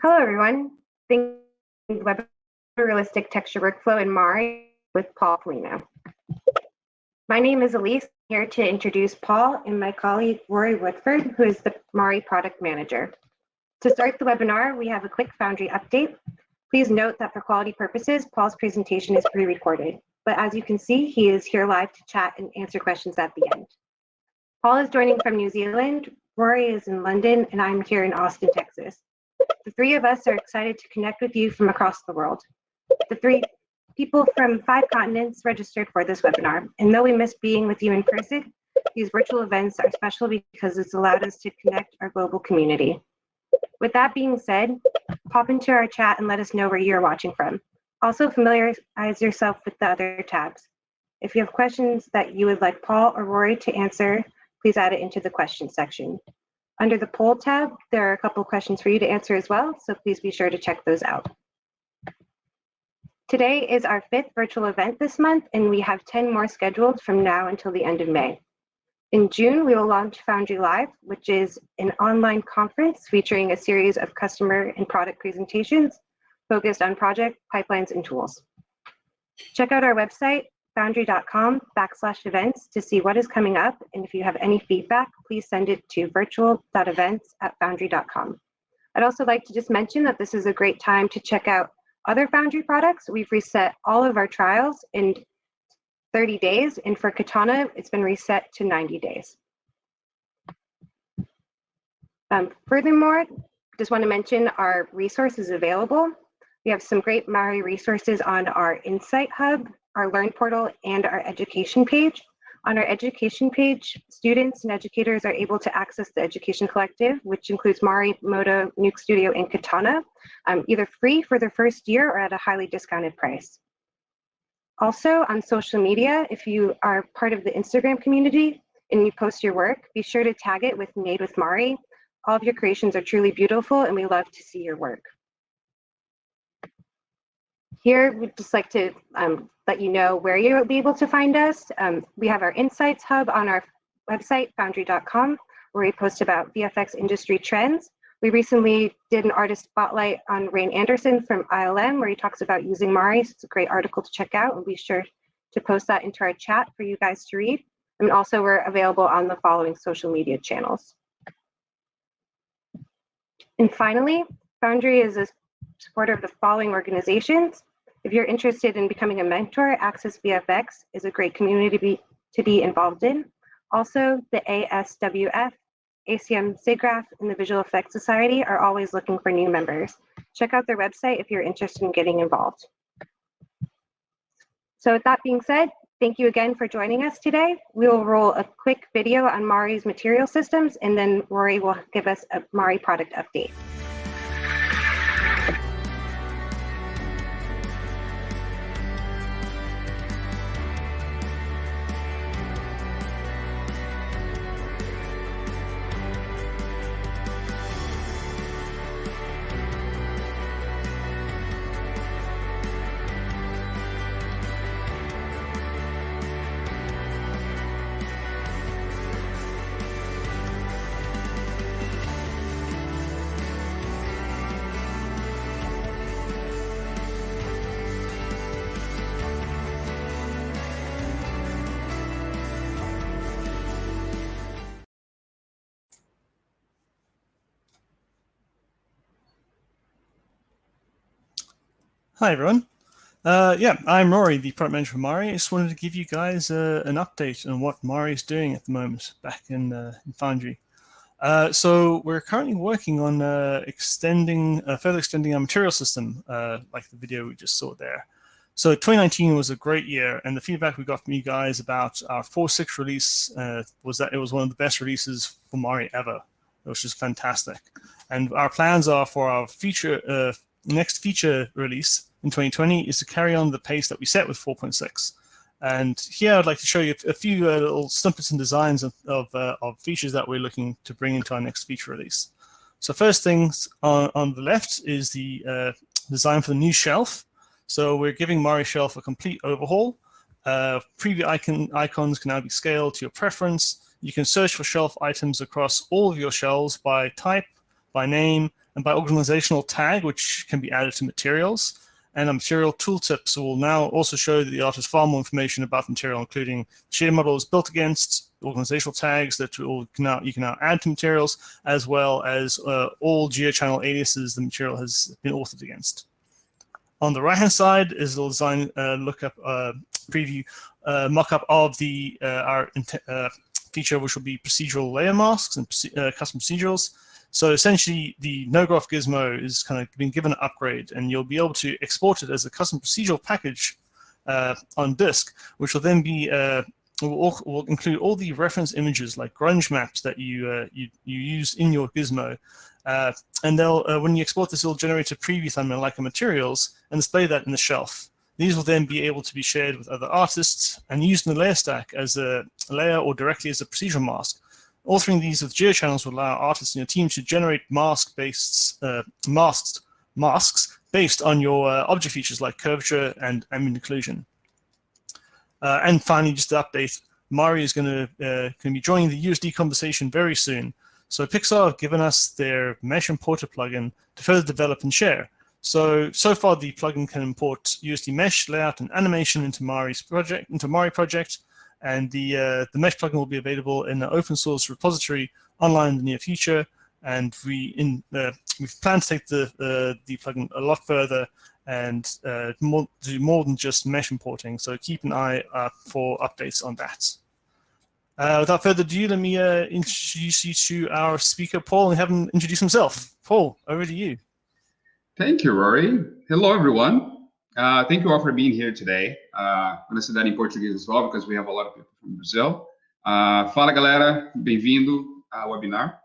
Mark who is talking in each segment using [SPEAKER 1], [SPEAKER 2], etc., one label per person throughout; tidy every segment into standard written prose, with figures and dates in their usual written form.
[SPEAKER 1] Hello, everyone. Thank you for Photorealistic texture workflow in Mari with Paulino. My name is Elise, here to introduce Paul and my colleague Rory Woodford, who is the Mari product manager. To start the webinar, we have a quick Foundry update. Please note that for quality purposes, Paul's presentation is pre-recorded, but as you can see, he is here live to chat and answer questions at the end. Paul is joining from New Zealand, Rory is in London, and I'm here in Austin, Texas. The three of us are excited to connect with you from across the world. The three people from 5 continents registered for this webinar, and though we miss being with you in person, these virtual events are special because it's allowed us to connect our global community. With that being said, pop into our chat and let us know where you're watching from. Also familiarize yourself with the other tabs. If you have questions that you would like Paul or Rory to answer, please add it into the question section. Under the poll tab, there are a couple questions for you to answer as well, so please be sure to check those out. Today is our 5th virtual event this month, and we have 10 more scheduled from now until the end of May. In June, we will launch Foundry Live, which is an online conference featuring a series of customer and product presentations focused on project, pipelines, and tools. Check out our website, foundry.com/events to see what is coming up, and if you have any feedback, please send it to virtual.events@foundry.com. I'd also like to just mention that this is a great time to check out other Foundry products. We've reset all of our trials in 30 days, and for Katana, it's been reset to 90 days. Furthermore, just want to mention our resources available. We have some great Mari resources on our Insight Hub, our Learn portal, and our education page. On our education page, students and educators are able to access the Education Collective, which includes Mari, Modo, Nuke Studio, and Katana, either free for their first year or at a highly discounted price. Also, on social media, if you are part of the Instagram community and you post your work, be sure to tag it with Made with Mari. All of your creations are truly beautiful, and we love to see your work. Here, we'd just like to let you know where you'll be able to find us. We have our Insights Hub on our website, foundry.com, where we post about VFX industry trends. We recently did an artist spotlight on Rain Anderson from ILM, where he talks about using Mari. So it's a great article to check out, and be sure to post that into our chat for you guys to read. And also, we're available on the following social media channels. And finally, Foundry is a supporter of the following organizations. If you're interested in becoming a mentor, Access VFX is a great community to be involved in. Also, the ASWF, ACM SIGGRAPH, and the Visual Effects Society are always looking for new members. Check out their website if you're interested in getting involved. So with that being said, thank you again for joining us today. We will roll a quick video on Mari's material systems, and then Rory will give us a Mari product update.
[SPEAKER 2] Hi, everyone. I'm Rory, the product manager for Mari. I just wanted to give you guys an update on what Mari is doing at the moment back in Foundry. So we're currently working on further extending our material system, like the video we just saw there. So 2019 was a great year, and the feedback we got from you guys about our 4.6 release was that it was one of the best releases for Mari ever, which is fantastic. And our plans are for our next feature release in 2020 is to carry on the pace that we set with 4.6. And here I'd like to show you a few little snippets and designs of features that we're looking to bring into our next feature release. So first things on the left is the design for the new shelf. So we're giving Mari Shelf a complete overhaul. Preview icons can now be scaled to your preference. You can search for shelf items across all of your shelves by type, by name, and by organizational tag, which can be added to materials. And a material tooltips will now also show the artist far more information about the material, including shader models built against, organizational tags that you can now add to materials, as well as all geochannel aliases the material has been authored against. On the right-hand side is the design lookup preview mock-up of our feature, which will be procedural layer masks and custom procedurals. So essentially, the NoGraph gizmo is kind of been given an upgrade, and you'll be able to export it as a custom procedural package on disk, which will then be will include all the reference images like grunge maps that you use in your gizmo. And they'll when you export this, it'll generate a preview thumbnail like a materials and display that in the shelf. These will then be able to be shared with other artists and used in the layer stack as a layer or directly as a procedural mask. Authoring these with geochannels will allow artists in your team to generate masks based on your object features like curvature and ambient occlusion. And finally, just to update, Mari is going to be joining the USD conversation very soon. So Pixar have given us their Mesh Importer plugin to further develop and share. So far the plugin can import USD Mesh layout and animation into Mari project, and the Mesh plugin will be available in an open source repository online in the near future. And we plan to take the plugin a lot further and do more than just mesh importing. So keep an eye for updates on that. Without further ado, let me introduce you to our speaker, Paul, and have him introduce himself. Paul, over to you.
[SPEAKER 3] Thank you, Rory. Hello, everyone. Thank you all for being here today. I'm going to say that in Portuguese as well, because we have a lot of people from Brazil. Fala, galera. Bem-vindo ao webinar.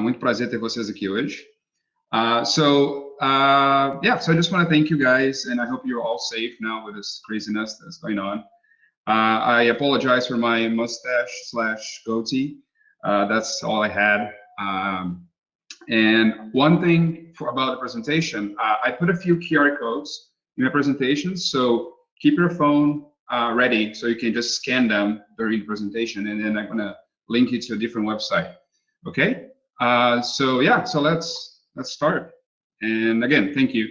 [SPEAKER 3] Muito prazer ter vocês aqui hoje. So I just want to thank you guys, and I hope you're all safe now with this craziness that's going on. I apologize for my mustache/goatee. That's all I had. And one thing about the presentation, I put a few QR codes in my presentation, so keep your phone ready so you can just scan them during the presentation, and then I'm gonna link you to a different website. Okay? So let's start. And again, thank you.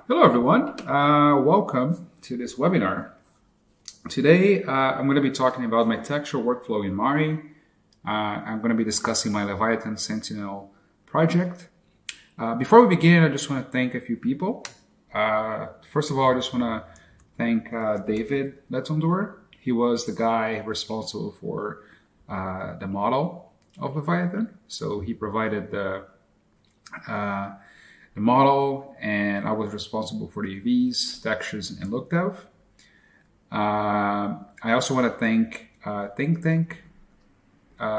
[SPEAKER 4] Hello, everyone. Welcome to this webinar. Today, I'm going to be talking about my textual workflow in Mari. I'm going to be discussing my Leviathan Sentinel project. Before we begin, I just want to thank a few people. First of all, I just want to thank David Letondor. He was the guy responsible for the model of Leviathan. So he provided the model, and I was responsible for the UVs, textures, and look dev. I also want to thank Think Tank.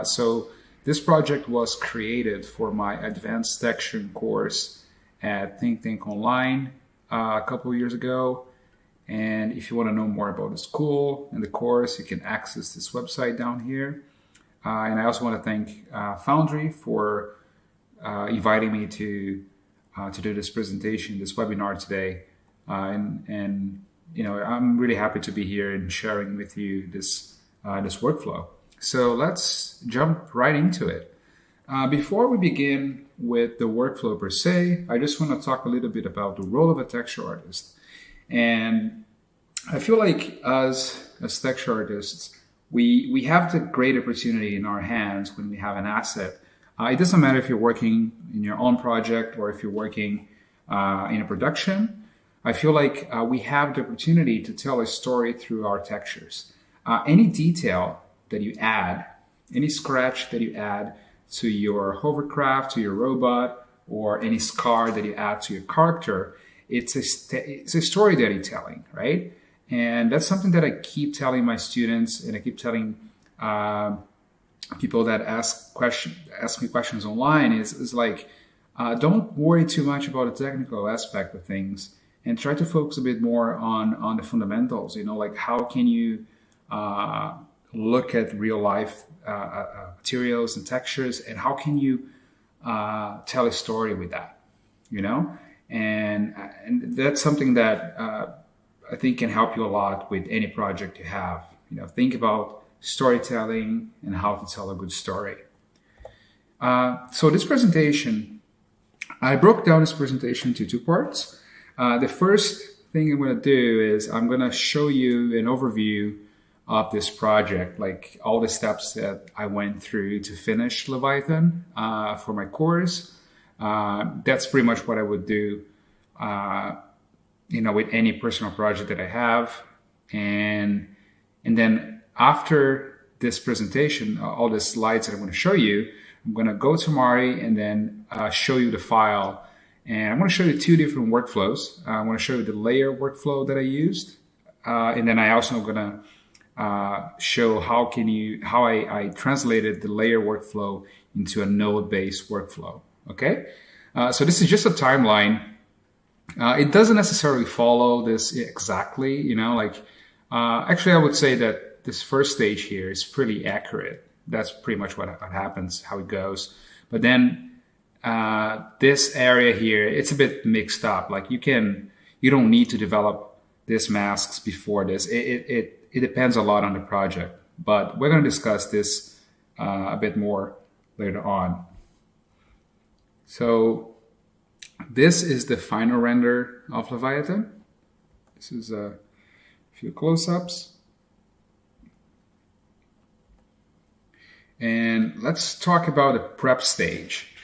[SPEAKER 4] So this project was created for my advanced texturing course at Think Tank Online a couple of years ago. And if you want to know more about the school and the course, you can access this website down here. And I also want to thank Foundry for inviting me to do this presentation, this webinar today. And you know, I'm really happy to be here and sharing with you this workflow. So let's jump right into it. Before we begin with the workflow per se, I just want to talk a little bit about the role of a texture artist. And I feel like as texture artists, we have the great opportunity in our hands when we have an asset. It doesn't matter if you're working in your own project or if you're working in a production. I feel like we have the opportunity to tell a story through our textures. Any detail that you add, any scratch that you add to your hovercraft, to your robot, or any scar that you add to your character, it's a story that you're telling, right? And that's something that I keep telling my students, and I keep telling people that ask me questions online is like, don't worry too much about the technical aspect of things, and try to focus a bit more on the fundamentals. You know, like how can you look at real life materials and textures, and how can you tell a story with that? You know, and that's something that I think can help you a lot with any project you have. You know, think about storytelling and how to tell a good story. So this presentation I broke down this presentation into two parts. The first thing I'm going to do is I'm going to show you an overview of this project, like all the steps that I went through to finish Leviathan for my course. That's pretty much what I would do, with any personal project that I have. And then after this presentation, all the slides that I'm going to show you, I'm going to go to Mari and then show you the file. And I'm going to show you two different workflows. I'm going to show you the layer workflow that I used. And then I also going to show how I translated the layer workflow into a node-based workflow. Okay, so this is just a timeline. It doesn't necessarily follow this exactly. Actually, I would say that this first stage here is pretty accurate. That's pretty much what happens, how it goes. But then this area here, it's a bit mixed up. Like you don't need to develop these masks before this. It depends a lot on the project, but we're going to discuss this a bit more later on. So this is the final render of Leviathan. This is a few close-ups. And let's talk about the prep stage.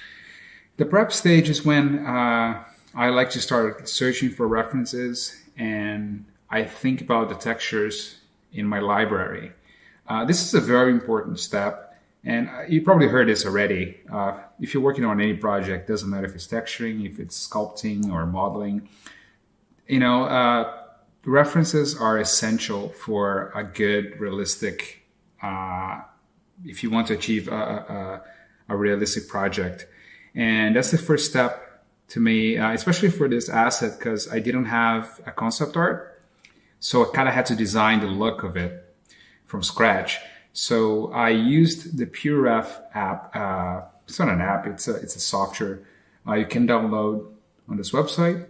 [SPEAKER 4] The prep stage is when I like to start searching for references and I think about the textures in my library. This is a very important step, and you probably heard this already. If you're working on any project, doesn't matter if it's texturing, if it's sculpting or modeling, references are essential for a good, realistic, if you want to achieve a realistic project. And that's the first step to me, especially for this asset, because I didn't have a concept art. So I kind of had to design the look of it from scratch. So I used the PureRef app. It's not an app, it's a software you can download on this website.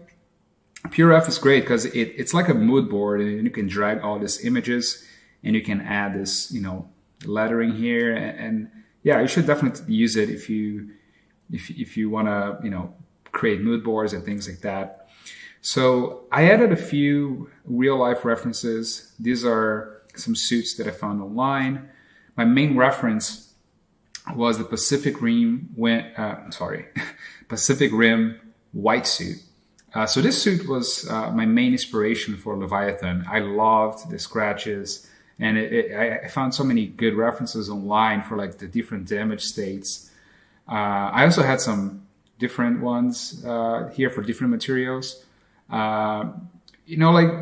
[SPEAKER 4] PureRef is great because it's like a mood board, and you can drag all these images and you can add this, lettering here. And yeah, you should definitely use it if you want to, create mood boards and things like that. So I added a few real life references. These are some suits that I found online. My main reference was the Pacific Rim white suit. So this suit was my main inspiration for Leviathan. I loved the scratches, and I found so many good references online for like the different damage states. I also had some different ones here for different materials. Like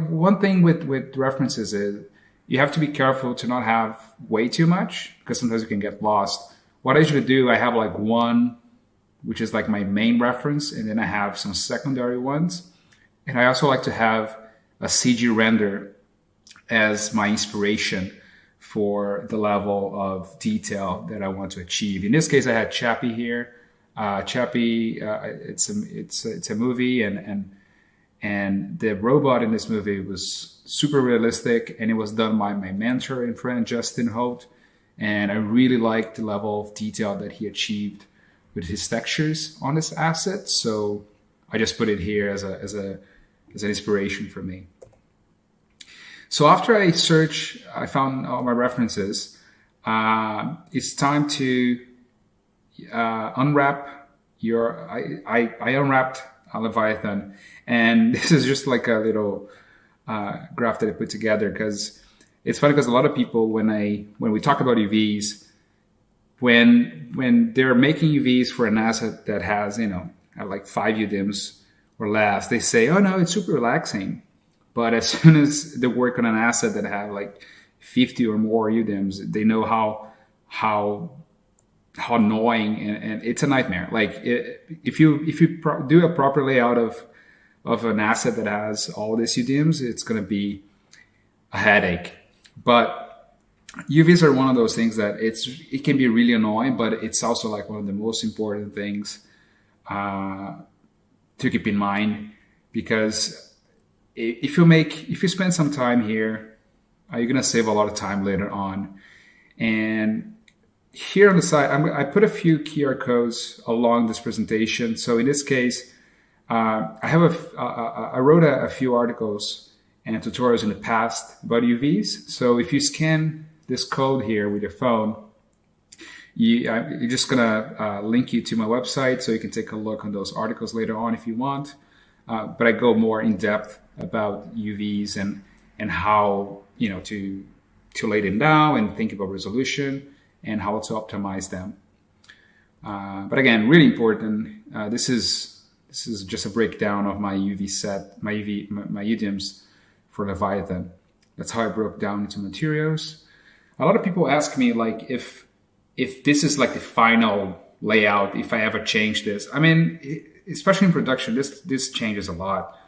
[SPEAKER 4] one thing with references is you have to be careful to not have way too much, because sometimes you can get lost. What I usually do, I have like one, which is like my main reference, and then I have some secondary ones. And I also like to have a CG render as my inspiration for the level of detail that I want to achieve. In this case, I had Chappie here. Chappie, it's a movie, and the robot in this movie was super realistic, and it was done by my mentor and friend Justin Holt. And I really liked the level of detail that he achieved with his textures on this asset. So I just put it here as an inspiration for me. So after I found all my references. It's time to unwrap I unwrapped Leviathan, and this is just like a little graph that I put together, because it's funny, because a lot of people, when we talk about UVs, when they're making UVs for an asset that has like 5 UDIMs or less, they say, oh no, it's super relaxing. But as soon as they work on an asset that have like 50 or more UDIMs, they know how annoying, and it's a nightmare. Like if you do a proper layout of an asset that has all these UDIMs, it's going to be a headache. But UVs are one of those things that it can be really annoying, but it's also like one of the most important things to keep in mind, because if you spend some time here, you're going to save a lot of time later on. And here on the side, I put a few QR codes along this presentation. So in this case, I wrote a few articles and tutorials in the past about UVs. So if you scan this code here with your phone, you're just gonna link you to my website, so you can take a look on those articles later on if you want. But I go more in depth about UVs and how to lay them down and think about resolution and how to optimize them. But again, really important. This is just a breakdown of my UV set, my UDIMs for Leviathan. That's how I broke down into materials. A lot of people ask me like if this is like the final layout, if I ever change this. I mean, especially in production, this changes a lot.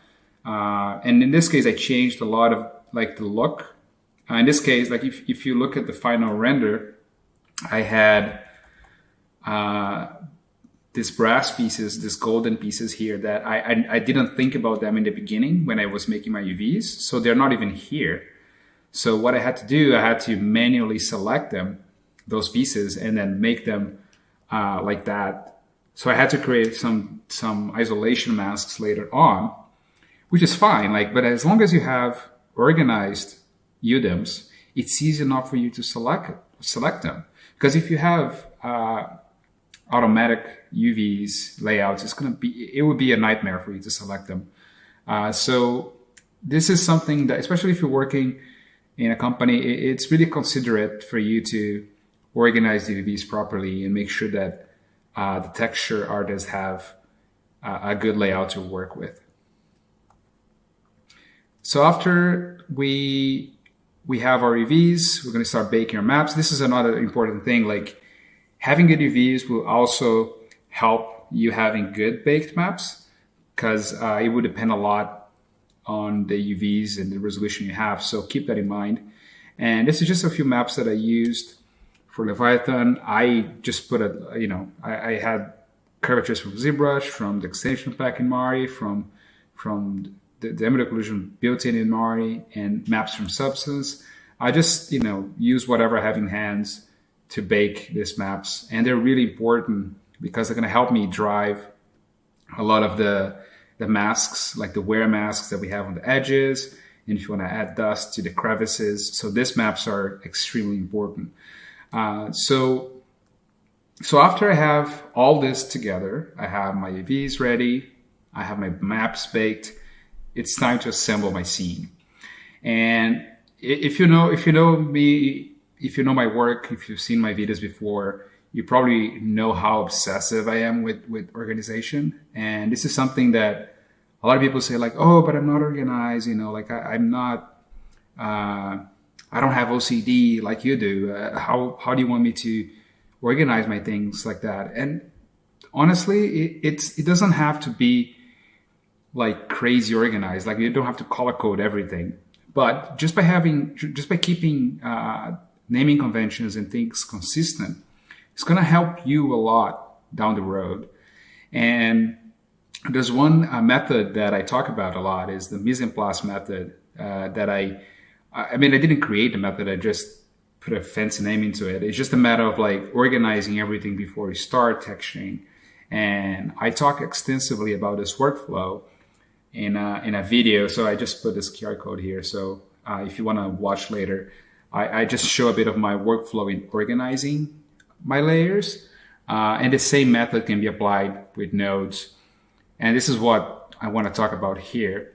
[SPEAKER 4] And in this case, I changed a lot of like the look. In this case, like if you look at the final render, I had these brass pieces, these golden pieces here that I didn't think about them in the beginning when I was making my UVs. So they're not even here. So what I had to do, I had to manually select them, those pieces, and then make them like that. So I had to create some isolation masks later on, which is fine. But as long as you have organized UDIMs, it's easy enough for you to select them. Because if you have automatic UVs layouts, it would be a nightmare for you to select them. So this is something that, especially if you're working in a company, it's really considerate for you to organize the UVs properly and make sure that the texture artists have a good layout to work with. So after we have our UVs, we're going to start baking our maps. This is another important thing. Like having good UVs will also help you having good baked maps, because it would depend a lot on the UVs and the resolution you have. So keep that in mind. And this is just a few maps that I used for Leviathan. I just put I had curvatures from ZBrush, from the extension pack in Mari, from the ambient occlusion built in Mari, and maps from Substance. I just, use whatever I have in hands to bake these maps. And they're really important because they're going to help me drive a lot of the masks, like the wear masks that we have on the edges. And if you want to add dust to the crevices. So these maps are extremely important. So after I have all this together, I have my UVs ready, I have my maps baked, it's time to assemble my scene. And if you know me, if you know my work, if you've seen my videos before, you probably know how obsessive I am with organization. And this is something that a lot of people say, like, oh, but I'm not organized, I'm not, I don't have OCD like you do. How do you want me to organize my things like that? And honestly, it doesn't have to be like crazy organized. Like you don't have to color code everything, but just by keeping naming conventions and things consistent, it's going to help you a lot down the road. And there's one method that I talk about a lot is the mise en place method that I didn't create the method. I just put a fancy name into it. It's just a matter of like organizing everything before you start texturing. And I talk extensively about this workflow in a video. So I just put this QR code here. So if you want to watch later, I just show a bit of my workflow in organizing my layers. And the same method can be applied with nodes. And this is what I want to talk about here.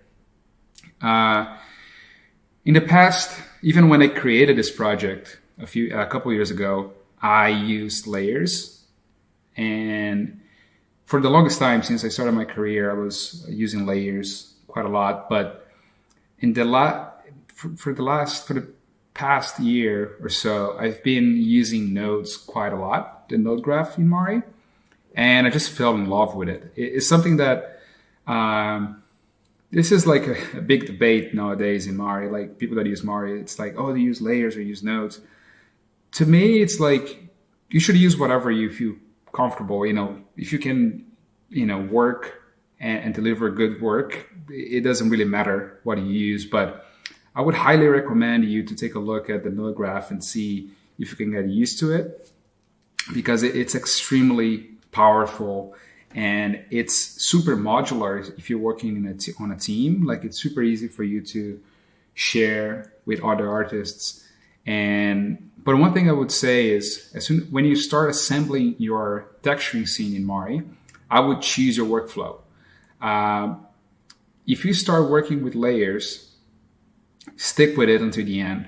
[SPEAKER 4] In the past, even when I created this project a couple years ago, I used layers. And for the longest time, since I started my career, I was using layers quite a lot. But in for the past year or so, I've been using nodes quite a lot, the node graph in Mari, and I just fell in love with it. It's something that this is like a big debate nowadays in Mari. Like people that use Mari, it's like, oh, they use layers or use nodes. To me, it's like you should use whatever you feel comfortable. If you can, work and deliver good work, it doesn't really matter what you use. But I would highly recommend you to take a look at the node graph and see if you can get used to it. because it's extremely powerful and it's super modular if you're working on a team. Like, it's super easy for you to share with other artists. But one thing I would say is, when you start assembling your texturing scene in Mari, I would choose your workflow. If you start working with layers, stick with it until the end.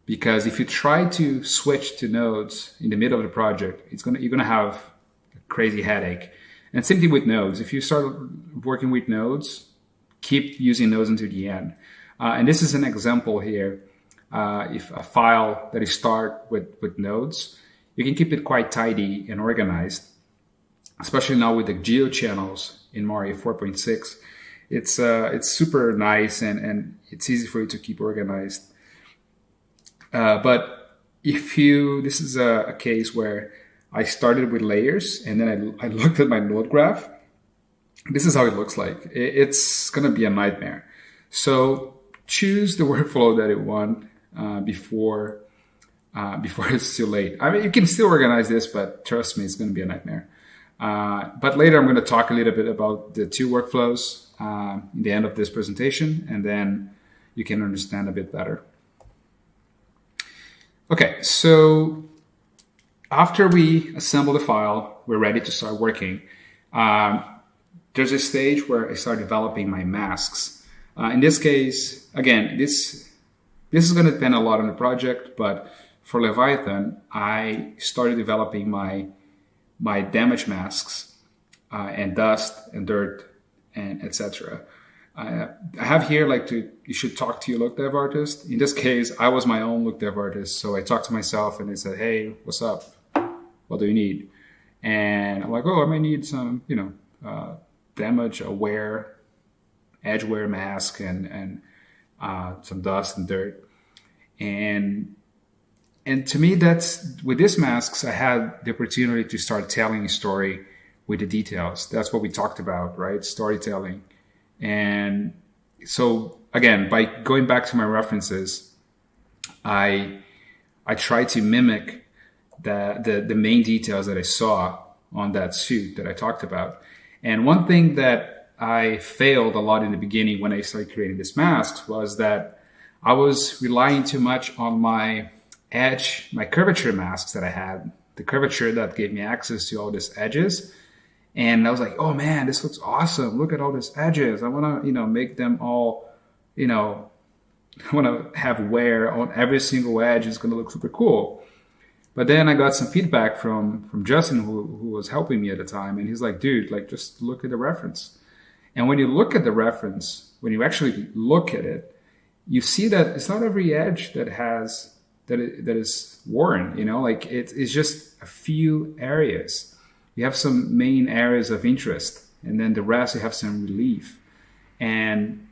[SPEAKER 4] Because if you try to switch to nodes in the middle of the project, you're gonna have a crazy headache. And same thing with nodes. If you start working with nodes, keep using nodes until the end. And this is an example here. If a file that you start with nodes, you can keep it quite tidy and organized, especially now with the geo channels in Mari 4.6. It's super nice and it's easy for you to keep organized. But this is a case where I started with layers and then I looked at my node graph. This is how it looks like. It's going to be a nightmare. So choose the workflow that you want before it's too late. I mean, you can still organize this, but trust me, it's going to be a nightmare. But later I'm going to talk a little bit about the two workflows in the end of this presentation, and then you can understand a bit better. Okay, so after we assemble the file, we're ready to start working. There's a stage where I start developing my masks. In this case, again, this is going to depend a lot on the project, but for Leviathan, I started developing my damage masks and dust and dirt and etc. I have here you should talk to your look dev artist. In this case, I was my own look dev artist, so I talked to myself and I said, "Hey, what's up? What do you need?" And I'm like, "Oh, I might need some, damage aware, edge wear mask and some dust and dirt." And to me, with these masks, I had the opportunity to start telling a story with the details. That's what we talked about, right? Storytelling. And so again, by going back to my references, I try to mimic the main details that I saw on that suit that I talked about. And one thing that I failed a lot in the beginning when I started creating these masks was that I was relying too much on my curvature masks that I had, the curvature that gave me access to all these edges. And I was like, "Oh man, this looks awesome. Look at all these edges. I want to, make them all, I want to have wear on every single edge. It's going to look super cool." But then I got some feedback from Justin, who was helping me at the time. And he's like, "Dude, just look at the reference." And when you look at the reference, when you actually look at it, you see that it's not every edge that is worn, it's just a few areas. You have some main areas of interest, and then the rest you have some relief. And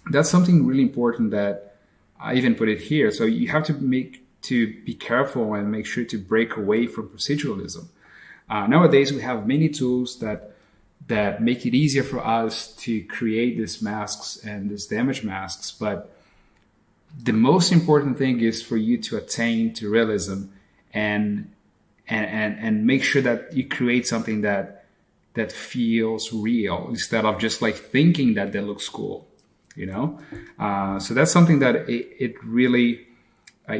[SPEAKER 4] that's something really important that I even put it here. So you have to be careful and make sure to break away from proceduralism. Nowadays we have many tools that make it easier for us to create these masks and these damage masks, but the most important thing is for you to attain to realism and make sure that you create something that feels real instead of just thinking that looks cool, So that's something that it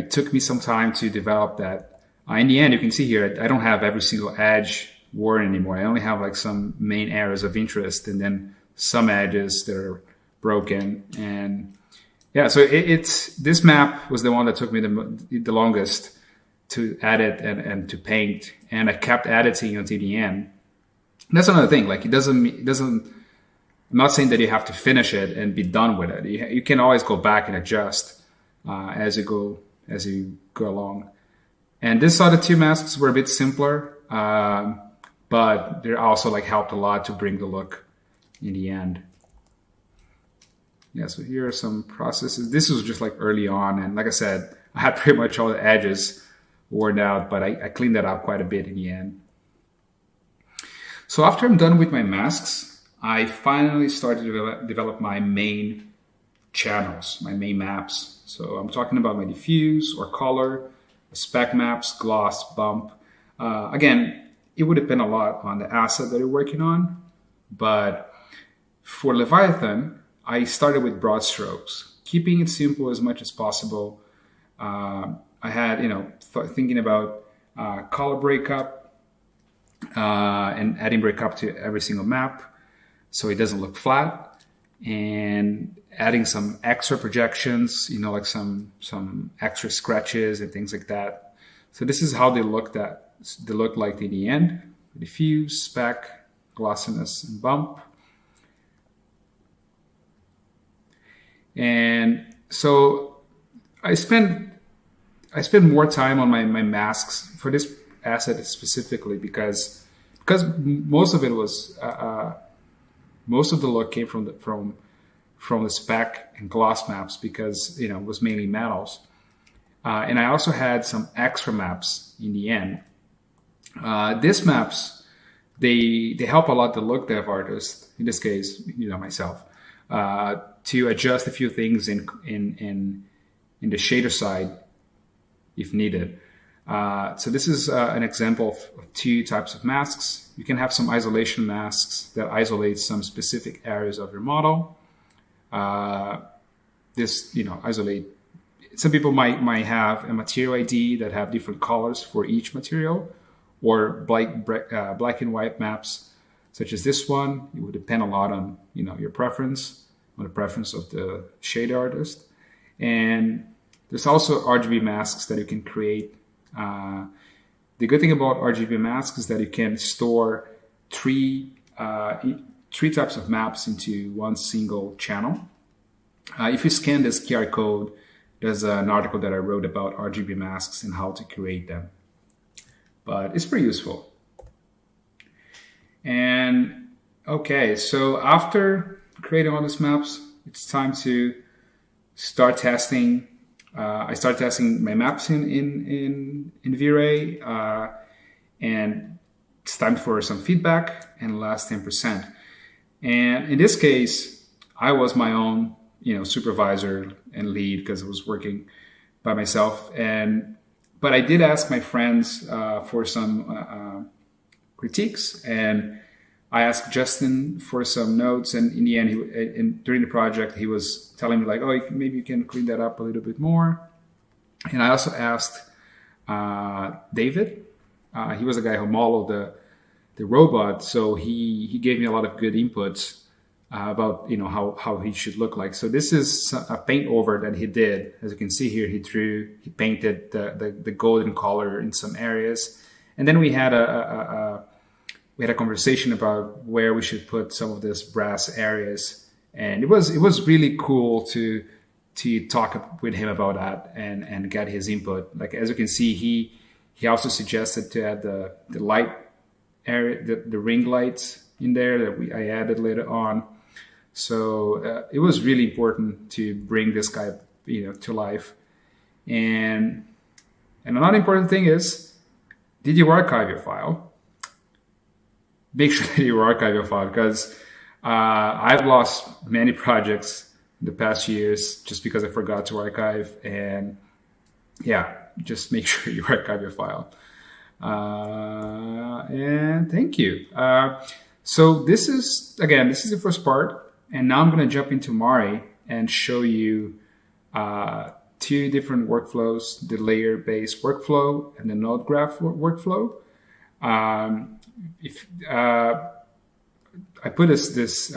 [SPEAKER 4] took me some time to develop that. In the end, you can see here, I don't have every single edge worn anymore. I only have some main areas of interest and then some edges that are broken. And yeah, so this map was the one that took me the longest to edit and to paint, and I kept editing until the end. That's another thing. It doesn't. I'm not saying that you have to finish it and be done with it. You can always go back and adjust as you go along. And this other two masks were a bit simpler, but they also helped a lot to bring the look in the end. Yeah, so here are some processes. This was just early on, and like I said, I had pretty much all the edges worn out, but I cleaned that up quite a bit in the end. So after I'm done with my masks, I finally started to develop my main channels, my main maps. So I'm talking about my diffuse or color, spec maps, gloss, bump. Again, it would depend a lot on the asset that you're working on, but for Leviathan, I started with broad strokes, keeping it simple as much as possible. I had, thinking about color breakup and adding breakup to every single map so it doesn't look flat, and adding some extra projections, like some extra scratches and things like that. So this is how they look like in the end: diffuse, speck, glossiness, and bump. And so I spent more time on my masks for this asset specifically because most of it was most of the look came from the speck and gloss maps, because it was mainly metals, and I also had some extra maps in the end. These maps, they help a lot the look dev artist, in this case myself, to adjust a few things in the shader side if needed. So this is an example of two types of masks. You can have some isolation masks that isolate some specific areas of your model. Isolate. Some people might have a material ID that have different colors for each material, or black and white maps, such as this one. It would depend a lot on your preference, on the preference of the shade artist. And there's also RGB masks that you can create. The good thing about RGB masks is that you can store three types of maps into one single channel. If you scan this QR code, there's an article that I wrote about RGB masks and how to create them. But it's pretty useful. And okay, so after creating all these maps, it's time to start testing. I start testing my maps in V-Ray, and it's time for some feedback and last 10%. And in this case, I was my own, supervisor and lead, because I was working by myself. But I did ask my friends for some critiques, and I asked Justin for some notes. And in the end, during the project, he was telling me like, "Oh, maybe you can clean that up a little bit more." And I also asked David. He was the guy who modeled the robot, so he gave me a lot of good inputs about how he should look like. So this is a paint over that he did. As you can see here, he painted the golden color in some areas, and then we had a conversation about where we should put some of these brass areas, and it was really cool to talk with him about that and get his input. Like, as you can see, he also suggested to add the light area, the ring lights in there that I added later on. So it was really important to bring this guy to life. And another important thing is, did you archive your file? Make sure that you archive your file, because I've lost many projects in the past years just because I forgot to archive. And yeah, just make sure you archive your file. And thank you. So this is the first part. And now I'm going to jump into Mari and show you two different workflows: the layer-based workflow and the node graph workflow. I put this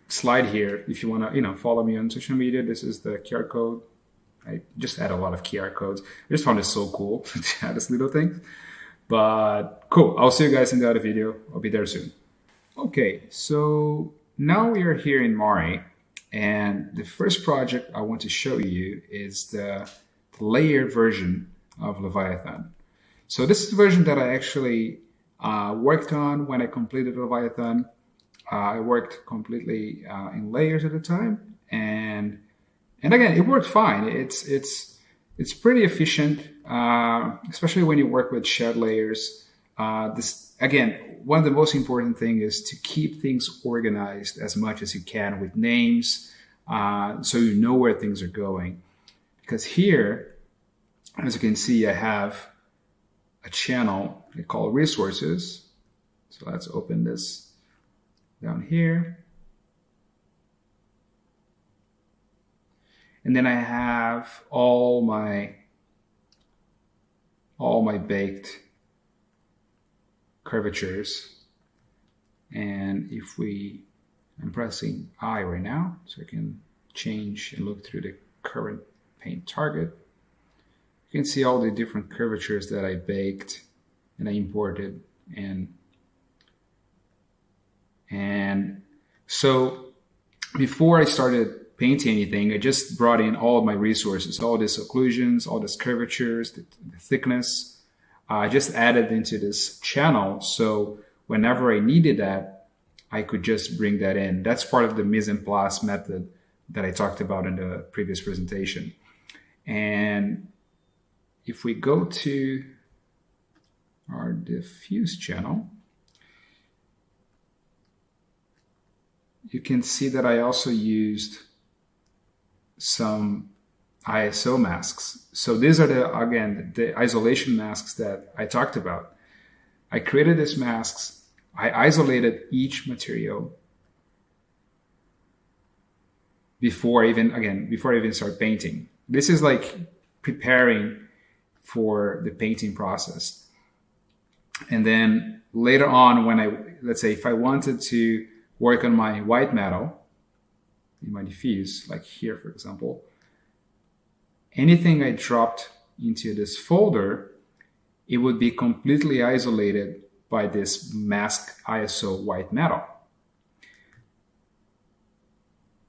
[SPEAKER 4] slide here. If you want to, follow me on social media, this is the QR code. I just add a lot of QR codes. I just found it so cool to add this little thing. But cool. I'll see you guys in the other video. I'll be there soon. Okay, so now we are here in Mari, and the first project I want to show you is the layer version of Leviathan. So this is the version that I actually worked on when I completed Leviathan. I worked completely in layers at the time, and again, it worked fine. It's pretty efficient, especially when you work with shared layers. One of the most important things is to keep things organized as much as you can with names, so you know where things are going. Because here, as you can see, I have a channel I call resources. So let's open this down here. And then I have all my baked curvatures. And if I'm pressing I right now, so I can change and look through the current paint target. You can see all the different curvatures that I baked and I imported. And so before I started painting anything, I just brought in all of my resources, all these occlusions, all these curvatures, the thickness. I just added into this channel. So whenever I needed that, I could just bring that in. That's part of the mise en place method that I talked about in the previous presentation. And if we go to our diffuse channel, you can see that I also used some ISO masks. So these are the isolation masks that I talked about. I created these masks. I isolated each material before I even start painting. This is like preparing for the painting process. And then later on, let's say if I wanted to work on my white metal in my diffuse, like here, for example, anything I dropped into this folder, it would be completely isolated by this mask ISO white metal.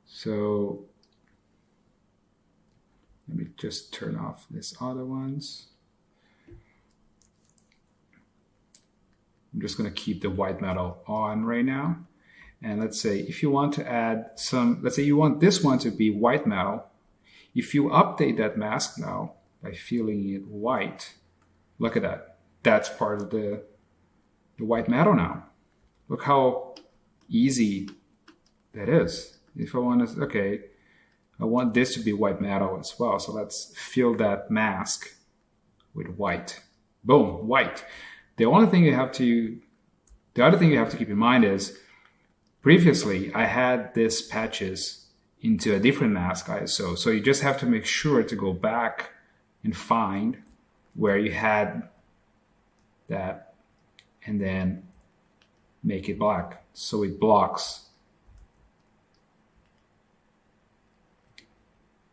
[SPEAKER 4] So let me just turn off these other ones. I'm just going to keep the white metal on right now. And let's say if you want to add let's say you want this one to be white metal. If you update that mask now by filling it white, look at that. That's part of the white metal now. Look how easy that is. If I want to, okay, I want this to be white metal as well. So let's fill that mask with white. Boom, white. The other thing you have to keep in mind is previously I had these patches into a different mask ISO. So you just have to make sure to go back and find where you had that and then make it black so it blocks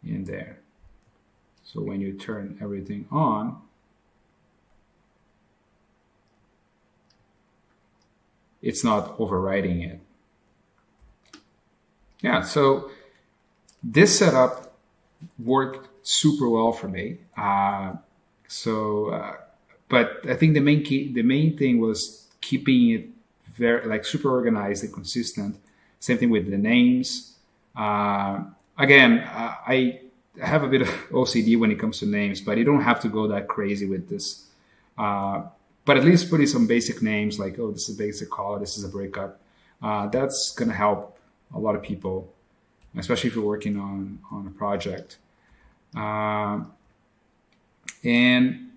[SPEAKER 4] in there. So when you turn everything on, it's not overriding it. Yeah, so this setup worked super well for me. But I think the main thing was keeping it very super organized and consistent. Same thing with the names. Again, I have a bit of OCD when it comes to names, but you don't have to go that crazy with this. But at least putting some basic names like, oh, this is a basic color, this is a breakup. That's going to help a lot of people, especially if you're working on a project. And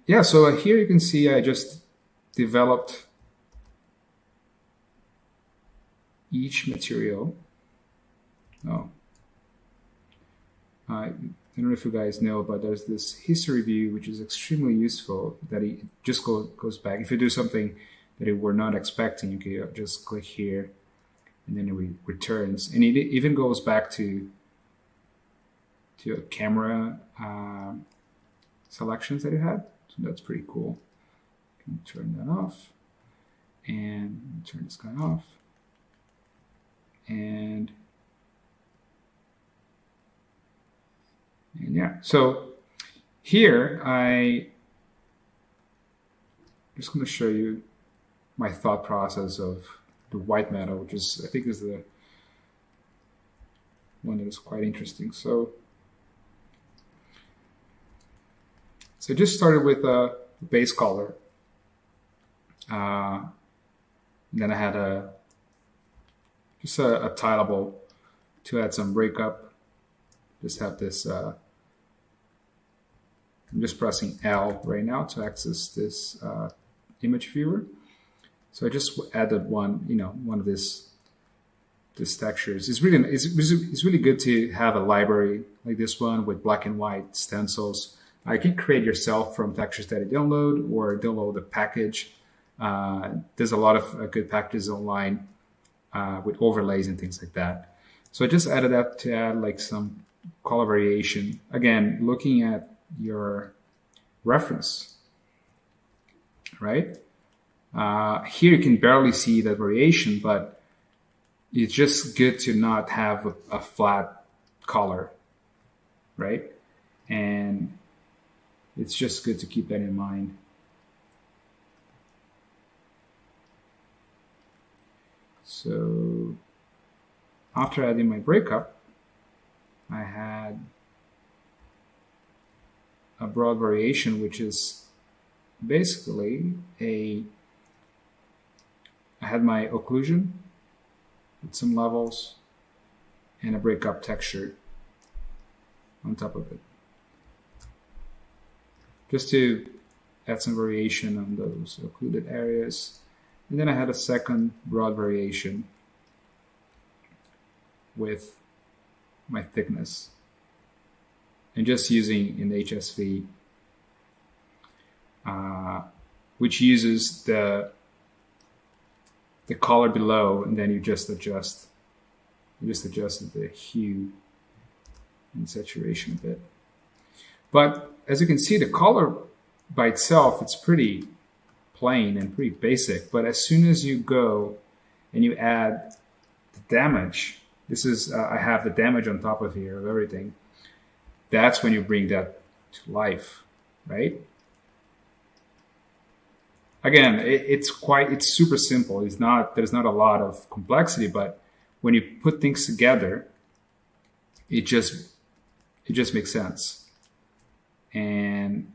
[SPEAKER 4] yeah, so here you can see I just developed each material. Oh, I don't know if you guys know, but there's this history view, which is extremely useful, that it just goes back. If you do something that you were not expecting, you can just click here, and then it returns. And it even goes back to a camera selections that you had. So that's pretty cool. You can turn that off, and turn this guy off. And yeah, so here I'm just going to show you my thought process of the white metal, which I think is the one that is quite interesting. So I just started with a base color. And then I had just a tileable to add some breakup. Just have this I'm just pressing L right now to access this image viewer. So I just added one of these textures. It's really good to have a library like this one with black and white stencils. You can create yourself from textures that you download or download a package. There's a lot of good packages online with overlays and things like that. So I just added that to add like some color variation. Again, looking at your reference, right? Here you can barely see that variation, but it's just good to not have a flat color, right? And it's just good to keep that in mind. So after adding my breakup, I had a broad variation, which is basically I had my occlusion with some levels and a breakup texture on top of it, just to add some variation on those occluded areas. And then I had a second broad variation with my thickness, and just using an HSV, which uses the color below, and then you just adjust. You just adjusted the hue and saturation a bit. But as you can see, the color by itself, it's pretty plain and pretty basic. But as soon as you go and you add the damage, this is I have the damage on top of here of everything. That's when you bring that to life, right? Again, it's super simple. There's not a lot of complexity, but when you put things together, it just makes sense. And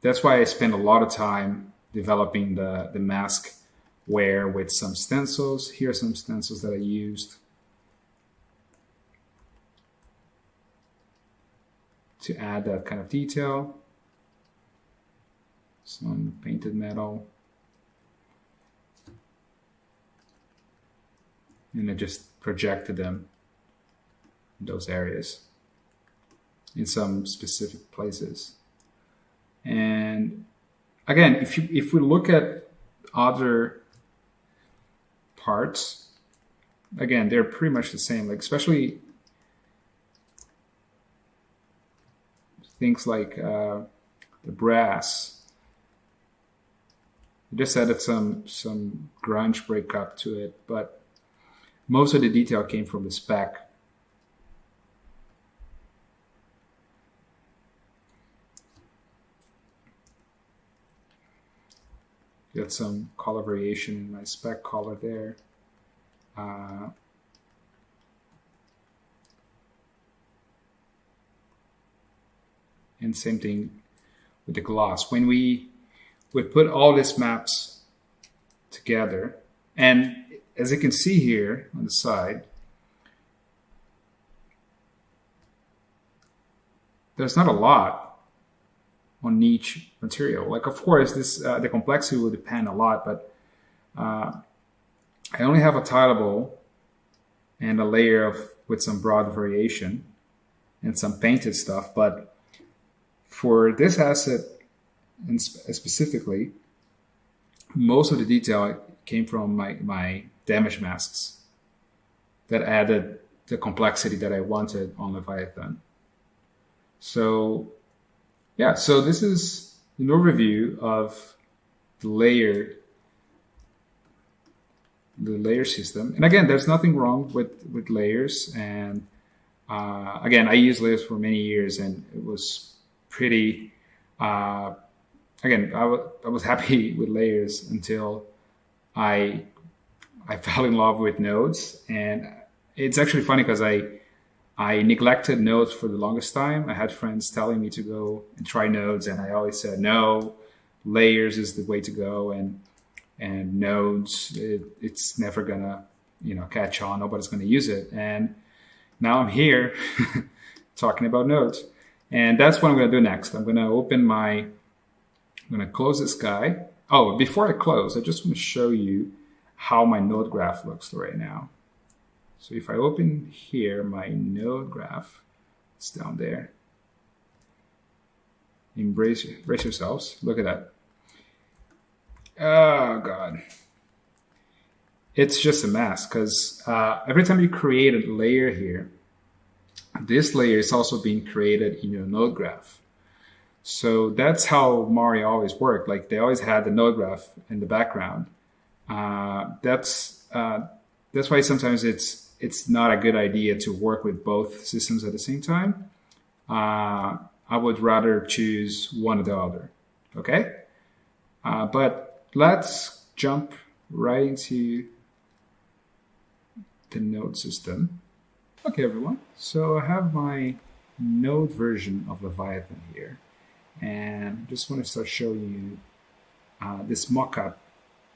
[SPEAKER 4] that's why I spend a lot of time developing the mask wear with some stencils. Here are some stencils that I used to add that kind of detail. Some painted metal. And I just projected them in those areas in some specific places. And again, if we look at other parts, again, they're pretty much the same, like especially things like the brass. I just added some grunge breakup to it, but most of the detail came from the spec. Got some color variation in my spec color there. And same thing with the gloss. When we put all these maps together, and as you can see here on the side, there's not a lot on each material. Like, of course, this the complexity will depend a lot, but I only have a tileable and a layer with some broad variation and some painted stuff. But for this asset, and specifically, most of the detail came from my damage masks that added the complexity that I wanted on Leviathan. So yeah, so this is an overview of the layer system. And again, there's nothing wrong with layers. And again, I used layers for many years, and it was pretty. Again, I was happy with layers until I fell in love with nodes. And it's actually funny because I neglected nodes for the longest time. I had friends telling me to go and try nodes, and I always said, no, layers is the way to go, and nodes, it's never gonna catch on. Nobody's gonna use it. And now I'm here talking about nodes. And that's what I'm going to do next. I'm going to close this guy. Oh, before I close, I just want to show you how my node graph looks right now. So if I open here, my node graph, it's down there. Brace yourselves. Look at that. Oh, God. It's just a mess because every time you create a layer here, this layer is also being created in your node graph. So that's how Mari always worked. Like they always had the node graph in the background. That's why sometimes it's not a good idea to work with both systems at the same time. I would rather choose one or the other. Okay, but let's jump right into the node system. Okay, everyone. So I have my node version of Leviathan here. And just want to start showing you this mock-up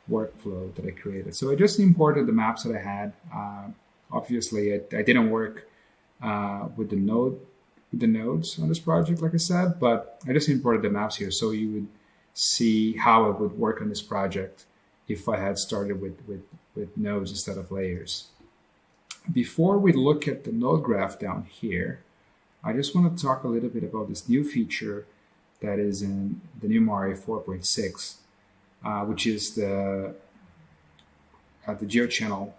[SPEAKER 4] workflow that I created. So I just imported the maps that I had. Obviously, I didn't work with the nodes on this project, like I said, but I just imported the maps here so you would see how it would work on this project if I had started with nodes instead of layers. Before we look at the node graph down here, I just want to talk a little bit about this new feature that is in the new Mari 4.6, which is the geochannels,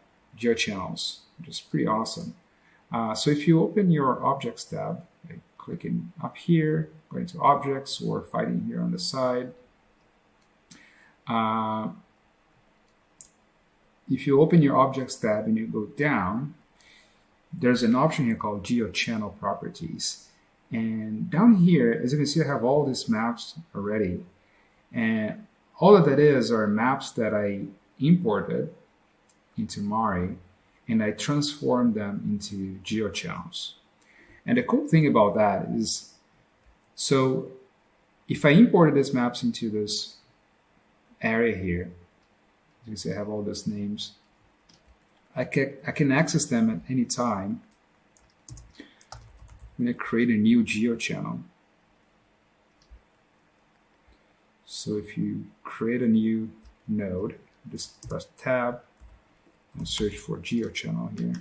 [SPEAKER 4] which is pretty awesome. So if you open your Objects tab, like clicking up here, going to Objects, or fighting here on the side, if you open your Objects tab and you go down, there's an option here called Geochannel Properties. And down here, as you can see, I have all these maps already. And all of that are maps that I imported into Mari, and I transformed them into geochannels. And the cool thing about that is, so if I imported these maps into this area here, as you can see, I have all those names. I can access them at any time. I'm going to create a new geochannel. So if you create a new node, just press tab and search for geochannel here.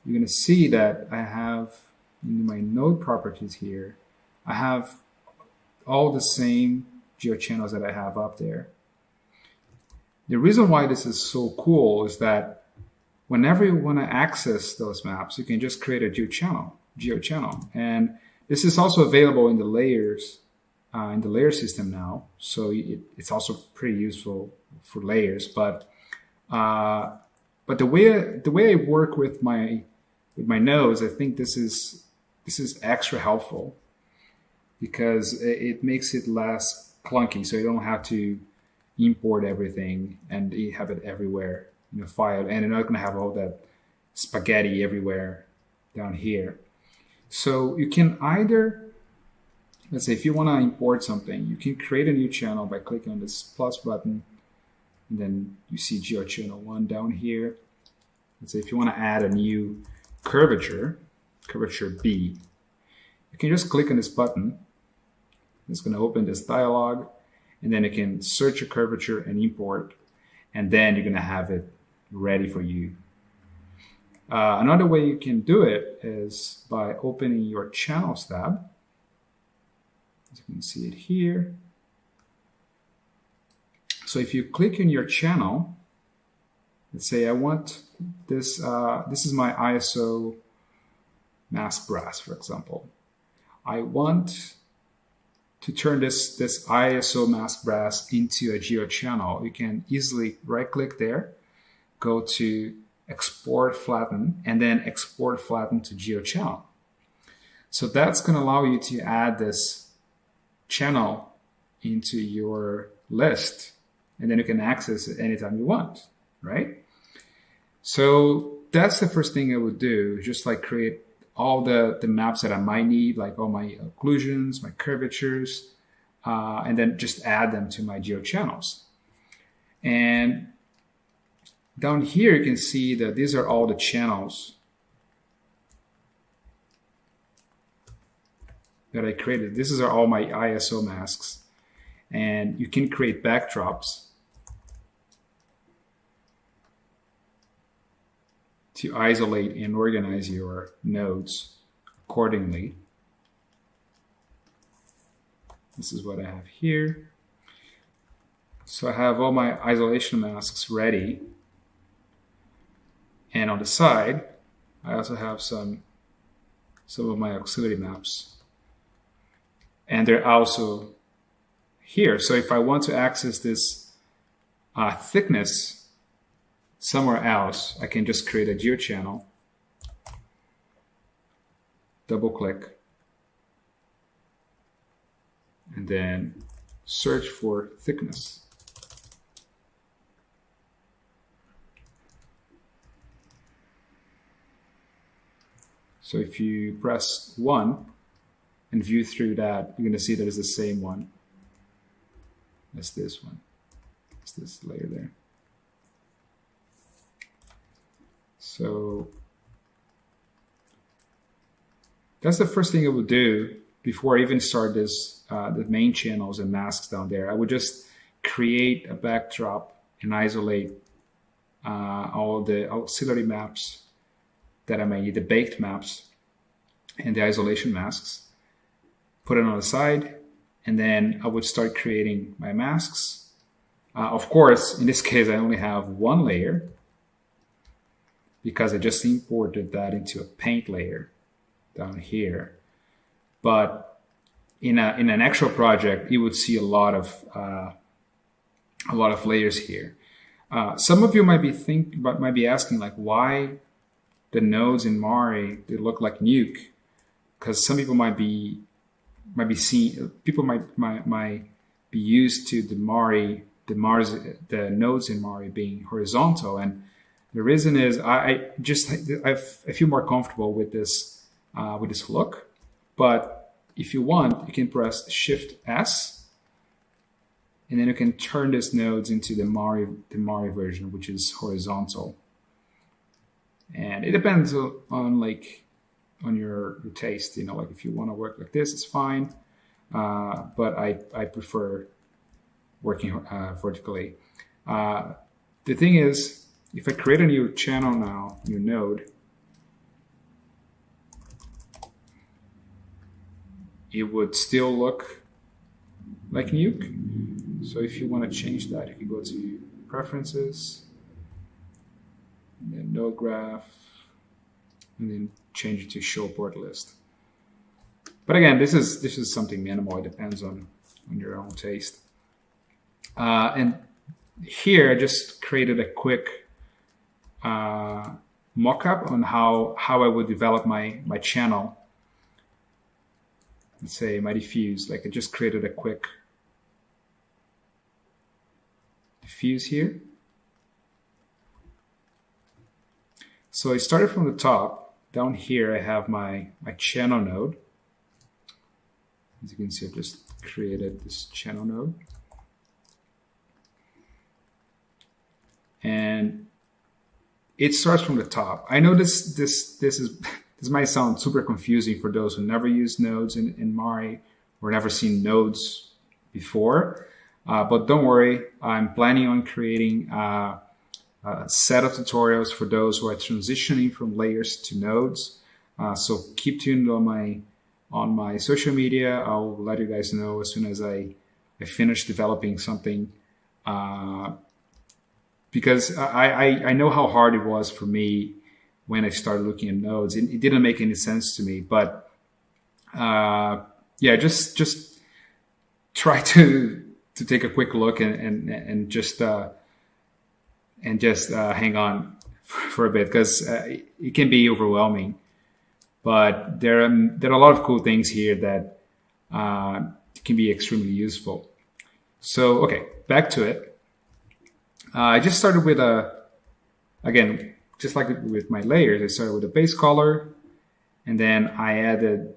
[SPEAKER 4] You're going to see that I have in my node properties here, I have all the same geochannels that I have up there. The reason why this is so cool is that whenever you want to access those maps, you can just create a geochannel. And this is also available in the layers, in the layer system now. So it's also pretty useful for layers. But the way I work with my nodes, I think this is extra helpful because it makes it less clunky. So you don't have to import everything and you have it everywhere in a file, and you're not going to have all that spaghetti everywhere down here. So you can either, let's say if you want to import something, you can create a new channel by clicking on this plus button, and then you see geochannel 1 down here. Let's say if you want to add a new curvature B, you can just click on this button. It's going to open this dialog, and then you can search a curvature and import, and then you're going to have it ready for you. Another way you can do it is by opening your Channels tab. As you can see it here. So if you click on your channel, let's say I want this, this is my ISO mask brass, for example. I want to turn this ISO mask brass into a geochannel. You can easily right-click there, go to Export Flatten, and then Export Flatten to Geochannel. So that's going to allow you to add this channel into your list, and then you can access it anytime you want, right? So that's the first thing I would do, just like create all the maps that I might need, like all my occlusions, my curvatures, and then just add them to my geochannels. And down here, you can see that these are all the channels that I created. This is all my ISO masks. And you can create backdrops to isolate and organize your nodes accordingly. This is what I have here. So I have all my isolation masks ready. And on the side, I also have some of my auxiliary maps. And they're also here. So if I want to access this thickness somewhere else, I can just create a geochannel, double click, and then search for thickness. So if you press 1 and view through that, you're going to see that it's the same one as this one. It's this layer there. So that's the first thing I would do before I even start this, the main channels and masks down there. I would just create a backdrop and isolate all the auxiliary maps that I may need, the baked maps and the isolation masks, put it on the side, and then I would start creating my masks. Of course, in this case, I only have one layer because I just imported that into a paint layer down here. But in an actual project, you would see a lot of layers here. Some of you might be asking, like, why the nodes in Mari, they look like Nuke? Because some people might be seeing, people might be used to the nodes in Mari being horizontal, and the reason is I feel more comfortable with this look. But if you want, you can press Shift S, and then you can turn these nodes into the Mari version, which is horizontal. And it depends on your taste, you know, like if you want to work like this, it's fine. But I prefer working vertically. The thing is, if I create a new channel now, new node, it would still look like Nuke. So if you want to change that, you can go to Preferences, and then Node Graph, and then change it to Show Port List. But again, this is something minimal. It depends on your own taste. And here I just created a quick mock-up on how I would develop my channel. Let's say my diffuse. Like I just created a quick diffuse here. So I started from the top. Down here, I have my channel node. As you can see, I've just created this channel node. And it starts from the top. I know this might sound super confusing for those who never used nodes in Mari or never seen nodes before. But don't worry, I'm planning on creating a set of tutorials for those who are transitioning from layers to nodes. So keep tuned on my social media. I'll let you guys know as soon as I finish developing something. Because I know how hard it was for me when I started looking at nodes. It didn't make any sense to me, but yeah, just try to take a quick look and just hang on for a bit, because it can be overwhelming. But there are a lot of cool things here that can be extremely useful. So, okay, back to it. I just started with again, just like with my layers, I started with a base color, and then I added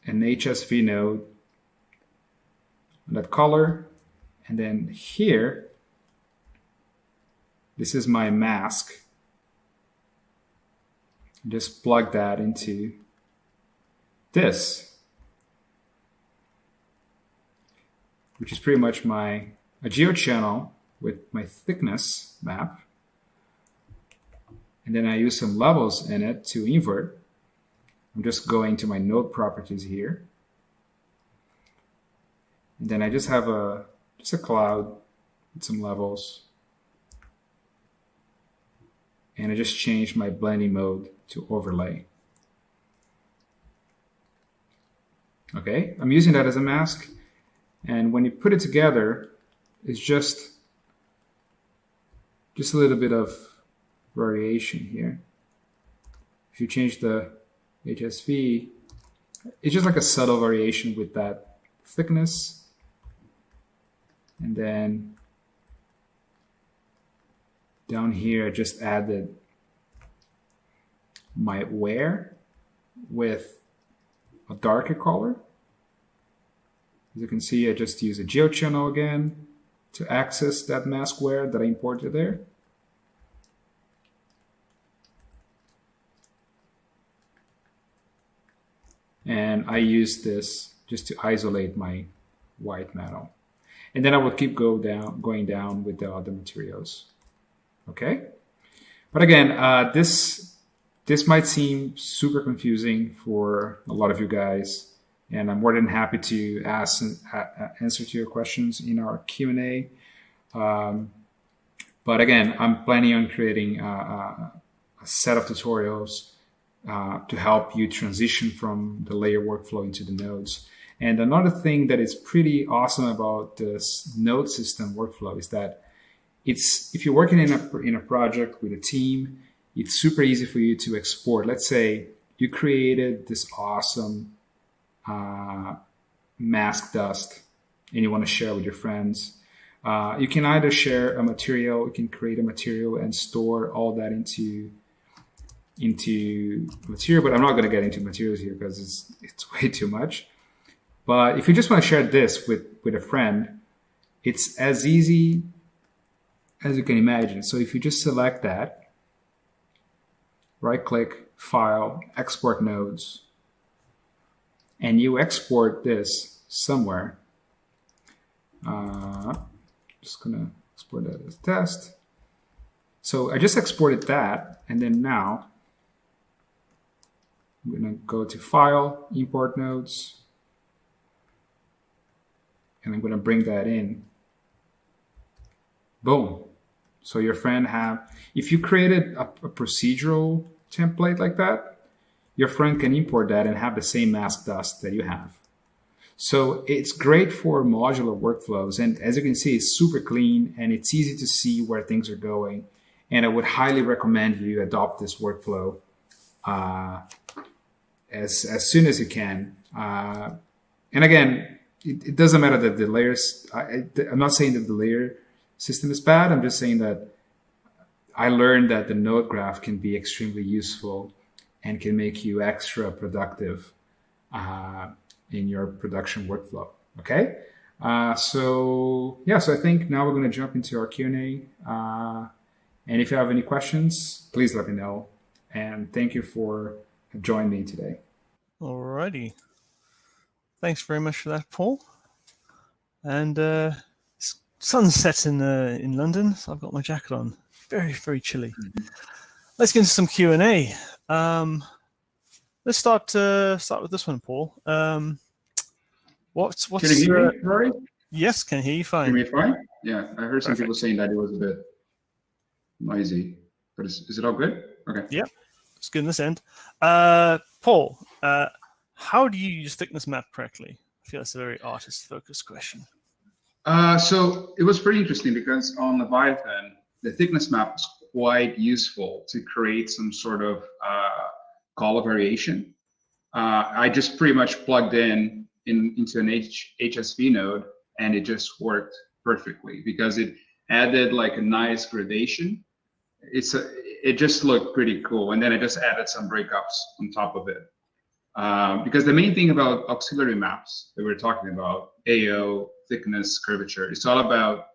[SPEAKER 4] an HSV node on that color, and then here, this is my mask. Just plug that into this. which is pretty much a geochannel with my thickness map. And then I use some levels in it to invert. I'm just going to my node properties here. And then I just have just a cloud with some levels. And I just changed my blending mode to overlay. Okay, I'm using that as a mask. And when you put it together, it's just a little bit of variation here. If you change the HSV, it's just like a subtle variation with that thickness. And then down here, I just added my wear with a darker color. As you can see, I just use a geochannel again to access that mask wear that I imported there. And I use this just to isolate my white metal. And then I will keep going down with the other materials. Okay? But again, this might seem super confusing for a lot of you guys, and I'm more than happy to answer to your questions in our Q&A. But again, I'm planning on creating a set of tutorials to help you transition from the layer workflow into the nodes. And another thing that is pretty awesome about this node system workflow is that if you're working in a project with a team, it's super easy for you to export. Let's say you created this awesome mask dust and you want to share with your friends. You can either share a material, you can create a material and store all that into material, but I'm not going to get into materials here because it's way too much. But if you just want to share this with a friend, it's as easy as you can imagine. So if you just select that, right click, file, export nodes, and you export this somewhere. Just gonna export that as test. So I just exported that, and then now I'm gonna go to file, import nodes, and I'm gonna bring that in. Boom. So your friend if you created a procedural template like that, your friend can import that and have the same mask dust that you have. So it's great for modular workflows. And as you can see, it's super clean and it's easy to see where things are going. And I would highly recommend you adopt this workflow as soon as you can. And again, it doesn't matter that the layers, I'm not saying that the layer system is bad. I'm just saying that I learned that the node graph can be extremely useful and can make you extra productive in your production workflow. Okay, so I think now we're going to jump into our Q&A. And if you have any questions, please let me know. And thank you for joining me today.
[SPEAKER 2] Alrighty. Thanks very much for that, Paul. And sunset in London, so I've got my jacket on. Very, very chilly. Let's get into some Q&A. Let's start with this one, Paul. What's
[SPEAKER 3] Can you hear me, Rory?
[SPEAKER 2] Yes, can hear you fine.
[SPEAKER 3] Hear me fine? Yeah, I heard some
[SPEAKER 2] Perfect.
[SPEAKER 3] people saying that it was a bit noisy, but is it all good? Okay.
[SPEAKER 2] Yep, it's good in this end. Paul, how do you use thickness map correctly? I feel that's a very artist-focused question.
[SPEAKER 3] So it was pretty interesting because on Leviathan, the thickness map was quite useful to create some sort of color variation. I just pretty much plugged into an HSV node, and it just worked perfectly because it added like a nice gradation. It just looked pretty cool, and then I just added some breakups on top of it. Because the main thing about auxiliary maps that we're talking about, AO, thickness, curvature, it's all about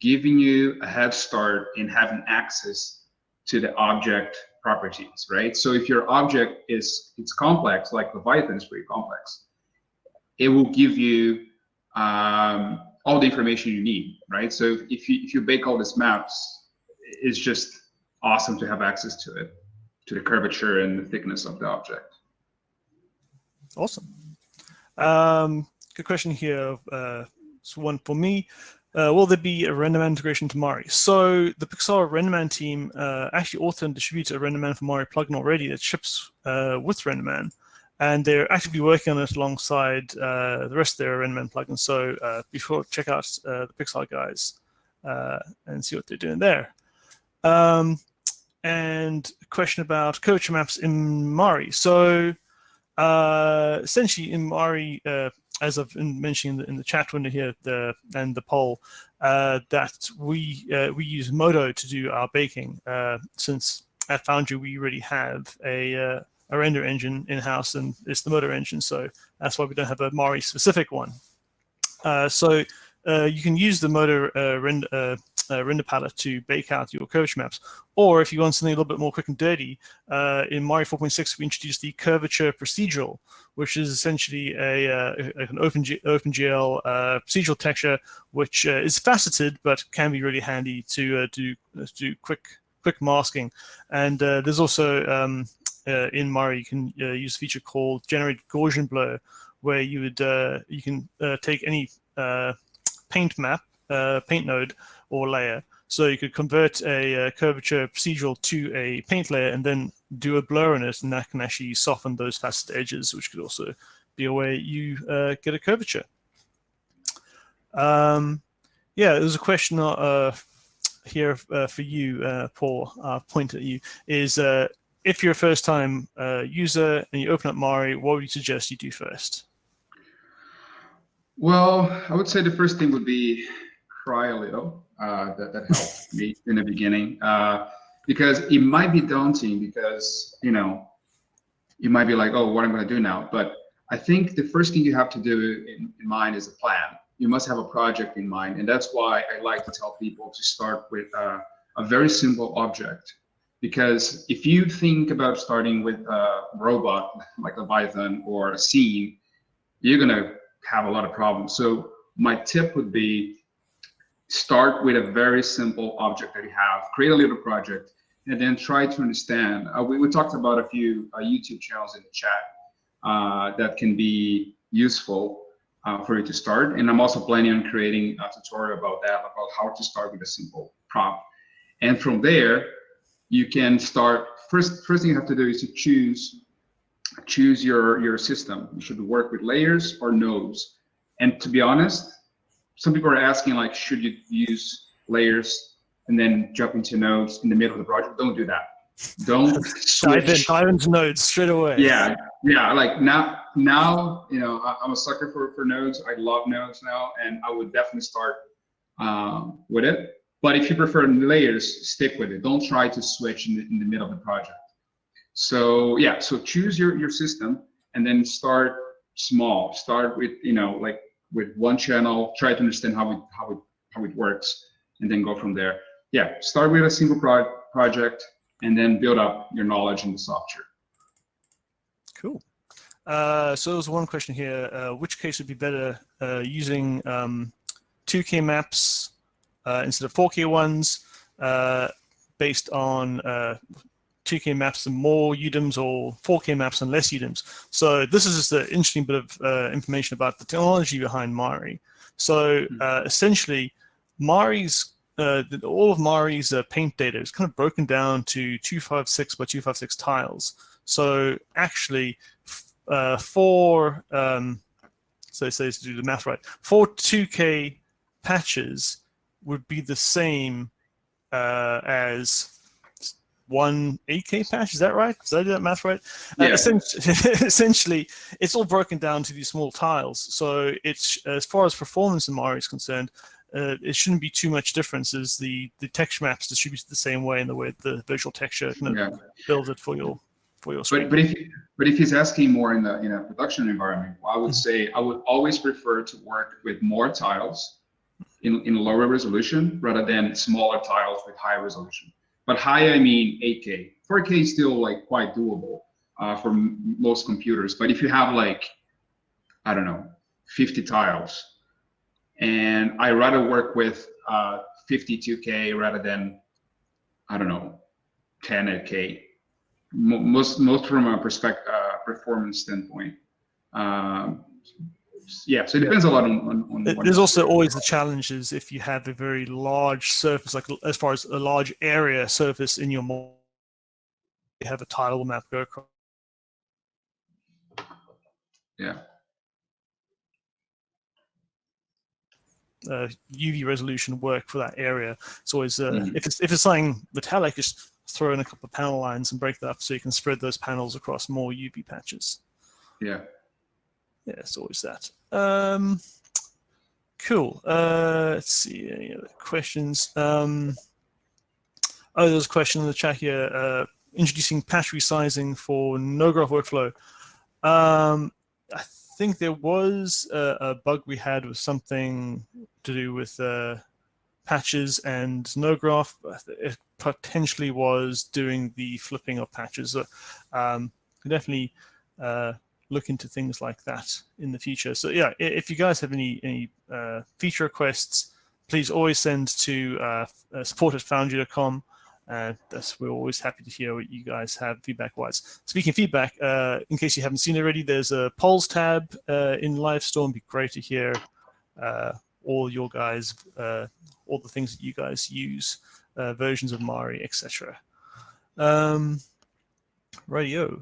[SPEAKER 3] giving you a head start in having access to the object properties, right? So if your object it's complex, like Leviathan is pretty complex, it will give you all the information you need, right? So if you bake all these maps, it's just awesome to have access to it, to the curvature and the thickness of the object.
[SPEAKER 2] Awesome. Good question here. So one for me. Will there be a RenderMan integration to Mari? So the Pixar RenderMan team actually authored and distributes a RenderMan for Mari plugin already that ships with RenderMan, and they're actively working on it alongside the rest of their RenderMan plugins. So be sure to check out the Pixar guys and see what they're doing there. And a question about curvature maps in Mari. So essentially in Mari, as I've been mentioning in the chat window here and the poll, that we use Modo to do our baking, since at Foundry we already have a render engine in-house, and it's the Modo engine, so that's why we don't have a Mari specific one. So you can use the Modo render palette to bake out your curvature maps, or if you want something a little bit more quick and dirty, in Mari 4.6 we introduced the curvature procedural, which is essentially an OpenGL procedural texture, which is faceted but can be really handy to do quick masking. And there's also in Mari you can use a feature called Generate Gaussian Blur, where you can take any paint map, paint node or layer. So you could convert a curvature procedural to a paint layer and then do a blur in it, and that can actually soften those faceted edges, which could also be a way you get a curvature. Yeah, there's a question here for you, Paul. Point at you is if you're a first-time user and you open up Mari, what would you suggest you do first?
[SPEAKER 3] Well, I would say the first thing would be cry a little. That helped me in the beginning, because it might be daunting, because you might be like, oh, what am I going to do now? But I think the first thing you have to do in mind is a plan. You must have a project in mind, and that's why I like to tell people to start with a very simple object. Because if you think about starting with a robot like Leviathan or a scene, you're going to have a lot of problems. So my tip would be start with a very simple object that you have, create a little project, and then try to understand. We talked about a few YouTube channels in the chat that can be useful for you to start. And I'm also planning on creating a tutorial about that, about how to start with a simple prompt. And from there, you can start. First thing you have to do is to choose your system. You should work with layers or nodes. And to be honest, some people are asking, like, should you use layers and then jump into nodes in the middle of the project? Don't do that. Don't switch.
[SPEAKER 2] Dive into nodes straight away.
[SPEAKER 3] Yeah. Like now, I'm a sucker for nodes. I love nodes now, and I would definitely start with it. But if you prefer layers, stick with it. Don't try to switch in the middle of the project. So yeah, so choose your system and then start small. Start with like with one channel. Try to understand how it works, and then go from there. Yeah, start with a single project and then build up your knowledge in the software.
[SPEAKER 2] Cool. So there's one question here. Which case would be better, using 2K maps instead of 4K ones, based on 2K maps and more UDIMs, or 4K maps and less UDIMs? So this is just an interesting bit of information about the technology behind Mari. So essentially, all of Mari's paint data is kind of broken down to 256 by 256 tiles. So actually, so to do the math right, 4 2K patches would be the same as one 8K patch. Is that right? Did I do that math right?
[SPEAKER 3] Yeah.
[SPEAKER 2] Essentially, it's all broken down to these small tiles. So it's, as far as performance in Mari is concerned, it shouldn't be too much difference, as the texture maps distributed the same way in the way the visual texture kind of builds it for your screen.
[SPEAKER 3] But if he's asking more in a production environment, I would say I would always prefer to work with more tiles in lower resolution rather than smaller tiles with high resolution. But high, I mean 8K. 4K is still like quite doable for most computers. But if you have like, I don't know, 50 tiles, And I rather work with 52K rather than, I don't know, 10K. Most from a performance standpoint. Yeah, so it depends a lot on
[SPEAKER 2] There's also always the challenges if you have a very large surface, like as far as a large area surface in your model, you have a tile map go across.
[SPEAKER 3] Yeah.
[SPEAKER 2] UV resolution work for that area. It's always if it's something metallic, just throw in a couple of panel lines and break that up so you can spread those panels across more UV patches.
[SPEAKER 3] Yeah.
[SPEAKER 2] Yeah, it's always that. Cool. Let's see, any other questions? Oh, there's a question in the chat here. Introducing patch resizing for no-graph workflow. I think there was a bug we had with something to do with patches and no-graph. It potentially was doing the flipping of patches. So, definitely look into things like that in the future. So yeah, if you guys have any feature requests, please always send to support@foundry.com. We're always happy to hear what you guys have feedback-wise. Speaking of feedback, in case you haven't seen it already, there's a polls tab in Livestorm. It'd be great to hear all your guys, all the things that you guys use, versions of Mari, etc. Radio.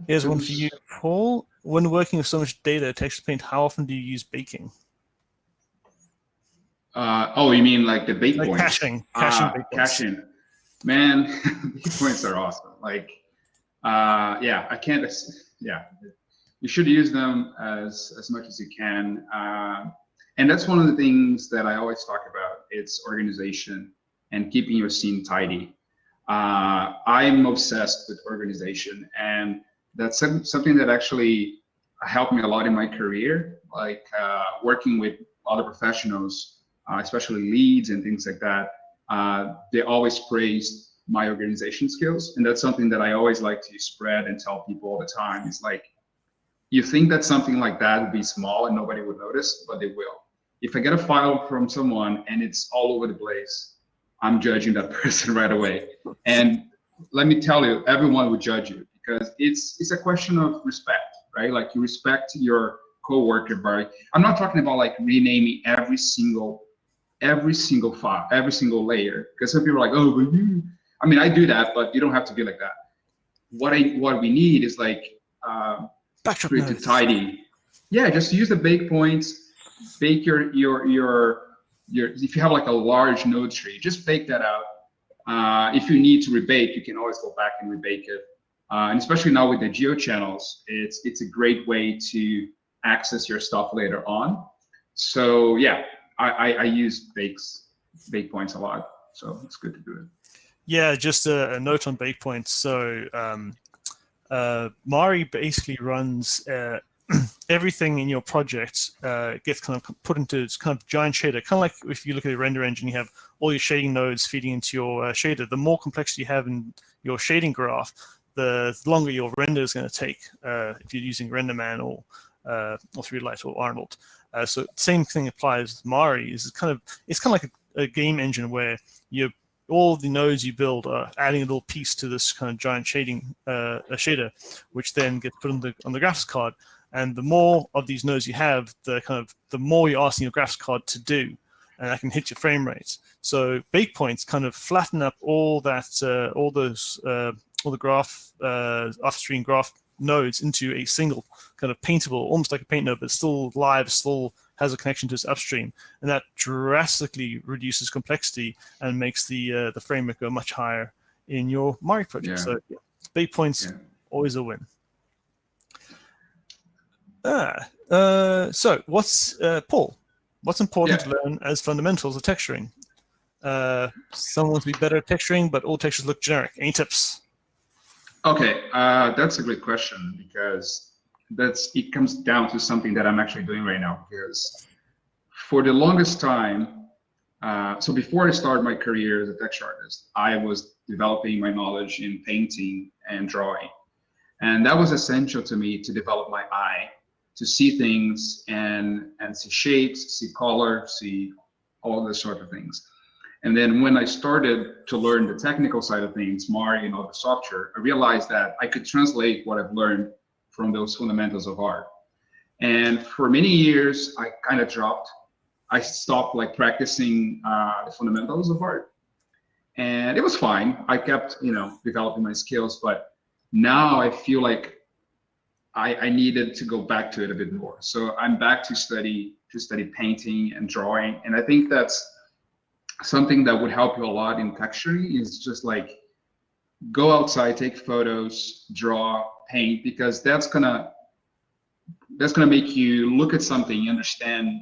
[SPEAKER 2] Here's one for you, Paul. When working with so much data, texture paint, how often do you use baking?
[SPEAKER 3] Oh, you mean like the bake
[SPEAKER 2] Like
[SPEAKER 3] points?
[SPEAKER 2] caching bake points.
[SPEAKER 3] Caching. Man, bake points are awesome. Like, yeah, I can't. Yeah, you should use them as much as you can. And that's one of the things that I always talk about. It's organization and keeping your scene tidy. I'm obsessed with organization, and that's something that actually helped me a lot in my career, like working with other professionals, especially leads and things like that. They always praised my organization skills, and that's something that I always like to spread and tell people all the time. It's like, you think that something like that would be small and nobody would notice, but they will. If I get a file from someone and it's all over the place, I'm judging that person right away. And let me tell you, everyone would judge you, because it's a question of respect, right? Like, you respect your coworker, but I'm not talking about like renaming every single file, every single layer, because some people are like, oh, but you, I mean, I do that, but you don't have to be like that. What we need is like pretty tidy. Yeah, just use the bake points, bake your if you have like a large node tree, just bake that out. If you need to rebake, you can always go back and rebake it. And especially now with the geo channels, it's a great way to access your stuff later on. So yeah, I use bake points a lot, so it's good to do it.
[SPEAKER 2] Yeah, just a note on bake points. So Mari basically runs everything in your project gets kind of put into this kind of giant shader. Kind of like if you look at a render engine, you have all your shading nodes feeding into your shader. The more complexity you have in your shading graph, the longer your render is going to take if you're using RenderMan or 3Light or Arnold. So same thing applies with Mari. It's kind of like a game engine where all the nodes you build are adding a little piece to this kind of giant shading shader, which then gets put on the graphics card. And the more of these nodes you have, the more you're asking your graphics card to do, and that can hit your frame rates. So bake points kind of flatten up all that, all the graph upstream graph nodes into a single kind of paintable, almost like a paint node, but still live, still has a connection to its upstream, and that drastically reduces complexity and makes the frame rate go much higher in your Mari project.
[SPEAKER 3] Yeah.
[SPEAKER 2] So yeah, bake points always a win. So what's Paul? What's important to learn as fundamentals of texturing? Someone wants to be better at texturing, but all textures look generic. Any tips?
[SPEAKER 3] Okay, that's a great question, because it comes down to something that I'm actually doing right now. Because for the longest time, so before I started my career as a texture artist, I was developing my knowledge in painting and drawing, and that was essential to me to develop my eye. to see things and see shapes, see color, see all this sort of things. And then when I started to learn the technical side of things, Mari and all the software, I realized that I could translate what I've learned from those fundamentals of art. And for many years, I kind of dropped. I stopped like practicing the fundamentals of art, and it was fine. I kept, developing my skills, but now I feel like I needed to go back to it a bit more. So I'm back to study painting and drawing, and I think that's something that would help you a lot in texturing. Is just like go outside, take photos, draw, paint, because that's gonna make you look at something, understand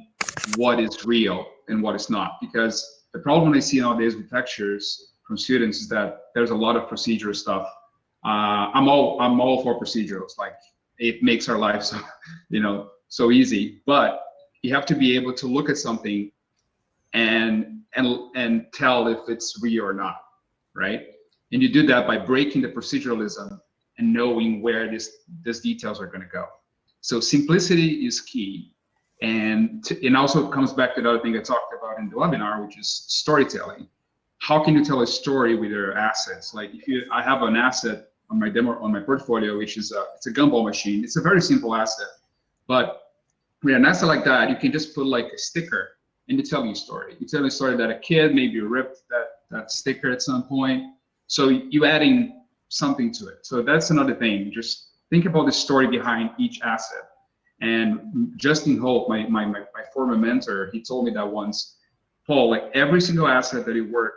[SPEAKER 3] what is real and what is not. Because the problem I see nowadays with textures from students is that there's a lot of procedural stuff. I'm all for procedurals. Like, it makes our lives so easy. But you have to be able to look at something and tell if it's real or not, right? And you do that by breaking the proceduralism and knowing where these details are going to go. So simplicity is key. And it also comes back to the other thing I talked about in the webinar, which is storytelling. How can you tell a story with your assets? Like, I have an asset on my demo, on my portfolio, which is it's a gumball machine. It's a very simple asset, but with an asset like that, you can just put like a sticker and you tell me a story. You tell me a story that a kid maybe ripped that sticker at some point. So you adding something to it. So that's another thing. Just think about the story behind each asset. And Justin Holt, my former mentor, he told me that once, Paul, like every single asset that you work,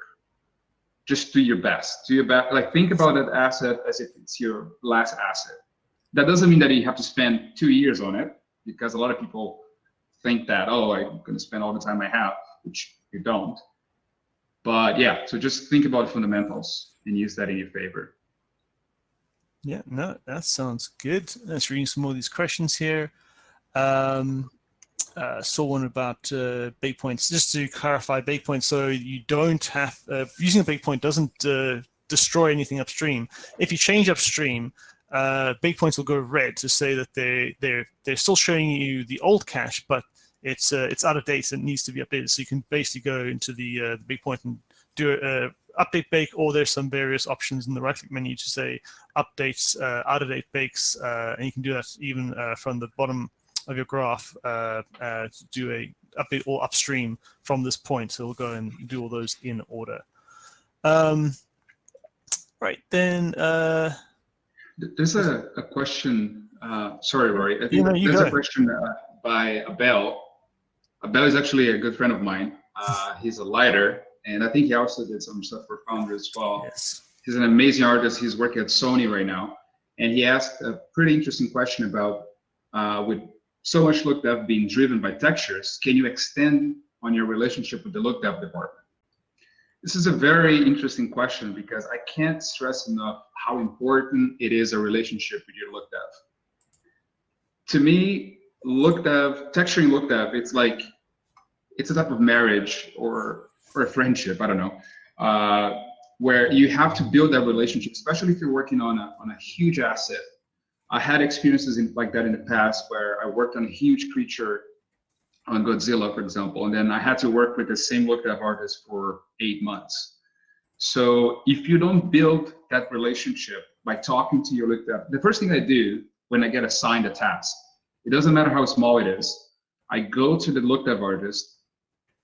[SPEAKER 3] just do your best. Do your best. Like, think about that asset as if it's your last asset. That doesn't mean that you have to spend 2 years on it, because a lot of people think that, oh, I'm going to spend all the time I have, which you don't. But yeah, so just think about fundamentals and use that in your favor.
[SPEAKER 2] Yeah, no, that sounds good. Let's read some more of these questions here. Saw one about breakpoints. Just to clarify, breakpoints, so you don't have, using a breakpoint doesn't destroy anything upstream. If you change upstream, breakpoints will go red to say that they're still showing you the old cache, but it's out of date and needs to be updated. So you can basically go into the breakpoint and do a update bake, or there's some various options in the right-click menu to say updates, out-of-date bakes, and you can do that even from the bottom of your graph to do a update all upstream from this point. So we'll go and do all those in order. Right, then.
[SPEAKER 3] There's a question. Sorry, Rory. I think there's a question by Abel. Abel is actually a good friend of mine. He's a lighter, and I think he also did some stuff for Foundry as well.
[SPEAKER 2] Yes.
[SPEAKER 3] He's an amazing artist. He's working at Sony right now. And he asked a pretty interesting question about, with so much look dev being driven by textures, can you extend on your relationship with the look dev department? This is a very interesting question, because I can't stress enough how important it is, a relationship with your look dev. To me, look dev, texturing look dev, it's like, it's a type of marriage or a friendship, I don't know, where you have to build that relationship, especially if you're working on a huge asset. I had experiences like that in the past, where I worked on a huge creature on Godzilla, for example, and then I had to work with the same look dev artist for 8 months. So if you don't build that relationship by talking to your look dev, the first thing I do when I get assigned a task, it doesn't matter how small it is, I go to the look dev artist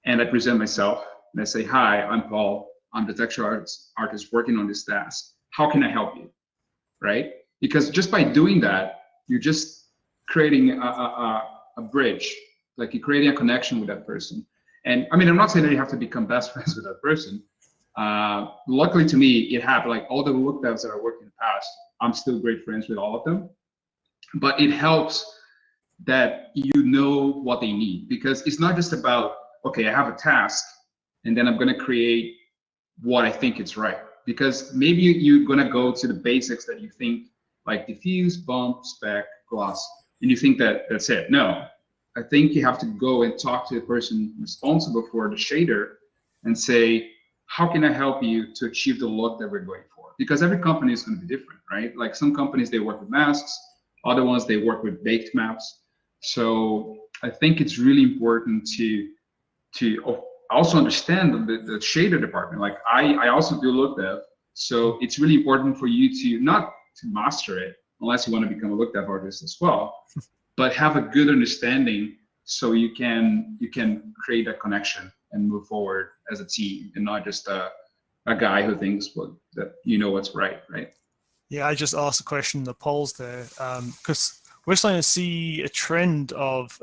[SPEAKER 3] and I present myself and I say, hi, I'm Paul. I'm the texture artist working on this task. How can I help you, right? Because just by doing that, you're just creating a bridge, like you're creating a connection with that person. And I mean, I'm not saying that you have to become best friends with that person. Luckily to me, it happened. Like all the look devs that I worked in the past, I'm still great friends with all of them. But it helps that you know what they need, because it's not just about, okay, I have a task and then I'm going to create what I think is right. Because maybe you're going to go to the basics that you think, like diffuse, bump, spec, gloss, and you think that that's it. No, I think you have to go and talk to the person responsible for the shader and say, how can I help you to achieve the look that we're going for? Because every company is going to be different, right? Like some companies, they work with masks, other ones, they work with baked maps. So I think it's really important to also understand the shader department. Like I also do look dev, so it's really important for you to not to master it unless you want to become a look dev artist as well, but have a good understanding so you can create a connection and move forward as a team and not just a guy who thinks that you know what's right.
[SPEAKER 2] Yeah, I just asked a question in the polls there because we're starting to see a trend of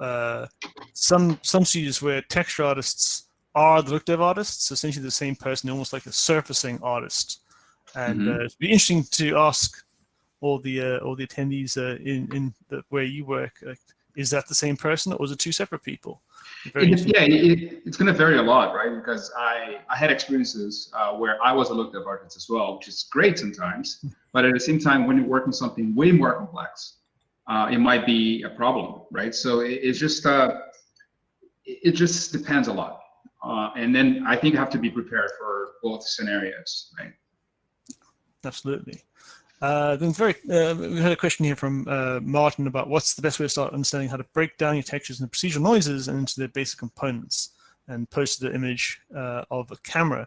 [SPEAKER 2] some studios where texture artists are the look dev artists, essentially the same person, almost like a surfacing artist. And it'd be interesting to ask all the attendees in where you work, is that the same person or is it two separate people?
[SPEAKER 3] It's going to vary a lot, right? Because I had experiences where I was a look dev artist as well, which is great sometimes. But at the same time, when you work on something way more complex, it might be a problem, right? So it just depends a lot. And then I think you have to be prepared for both scenarios, right?
[SPEAKER 2] Absolutely. Then we had a question here from Martin about what's the best way to start understanding how to break down your textures and procedural noises and into their basic components, and posted the image of a camera.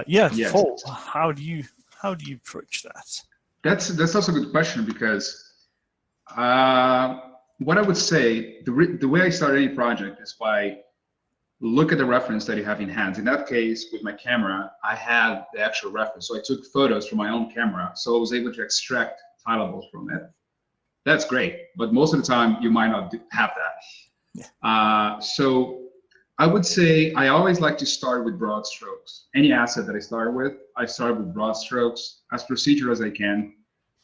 [SPEAKER 3] Yes.
[SPEAKER 2] Paul, how do you approach that?
[SPEAKER 3] That's also a good question because what I would say, the way I start any project is by look at the reference that you have in hand. In that case, with my camera, I had the actual reference. So I took photos from my own camera. So I was able to extract tilables from it. That's great. But most of the time, you might not have that. Yeah. So I would say I always like to start with broad strokes. Any asset that I start with broad strokes, as procedural as I can,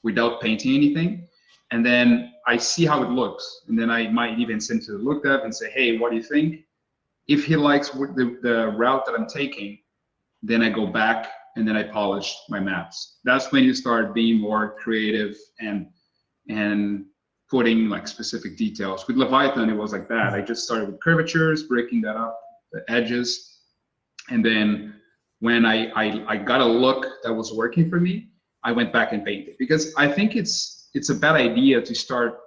[SPEAKER 3] without painting anything. And then I see how it looks. And then I might even send to the look dev and say, hey, what do you think? If he likes the route that I'm taking, then I go back and then I polish my maps. That's when you start being more creative and putting like specific details. With Leviathan, it was like that. I just started with curvatures, breaking that up, the edges. And then when I got a look that was working for me, I went back and painted. Because I think it's a bad idea to start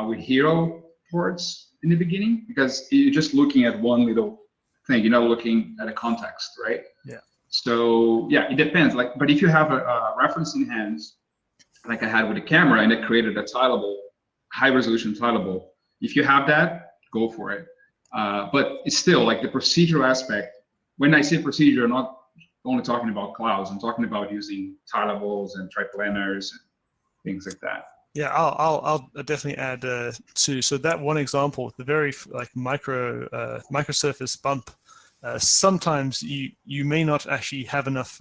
[SPEAKER 3] with hero ports in the beginning, because you're just looking at one little thing. You're not looking at a context, right?
[SPEAKER 2] Yeah.
[SPEAKER 3] So yeah, it depends. Like, but if you have a reference in hand, like I had with the camera, and it created a tileable, high resolution tileable. If you have that, go for it. But it's still like the procedural aspect. When I say procedure, I'm not only talking about clouds. I'm talking about using tileables and triplanars and things like that.
[SPEAKER 2] Yeah, I'll definitely add so that one example, the very micro surface bump. Sometimes you may not actually have enough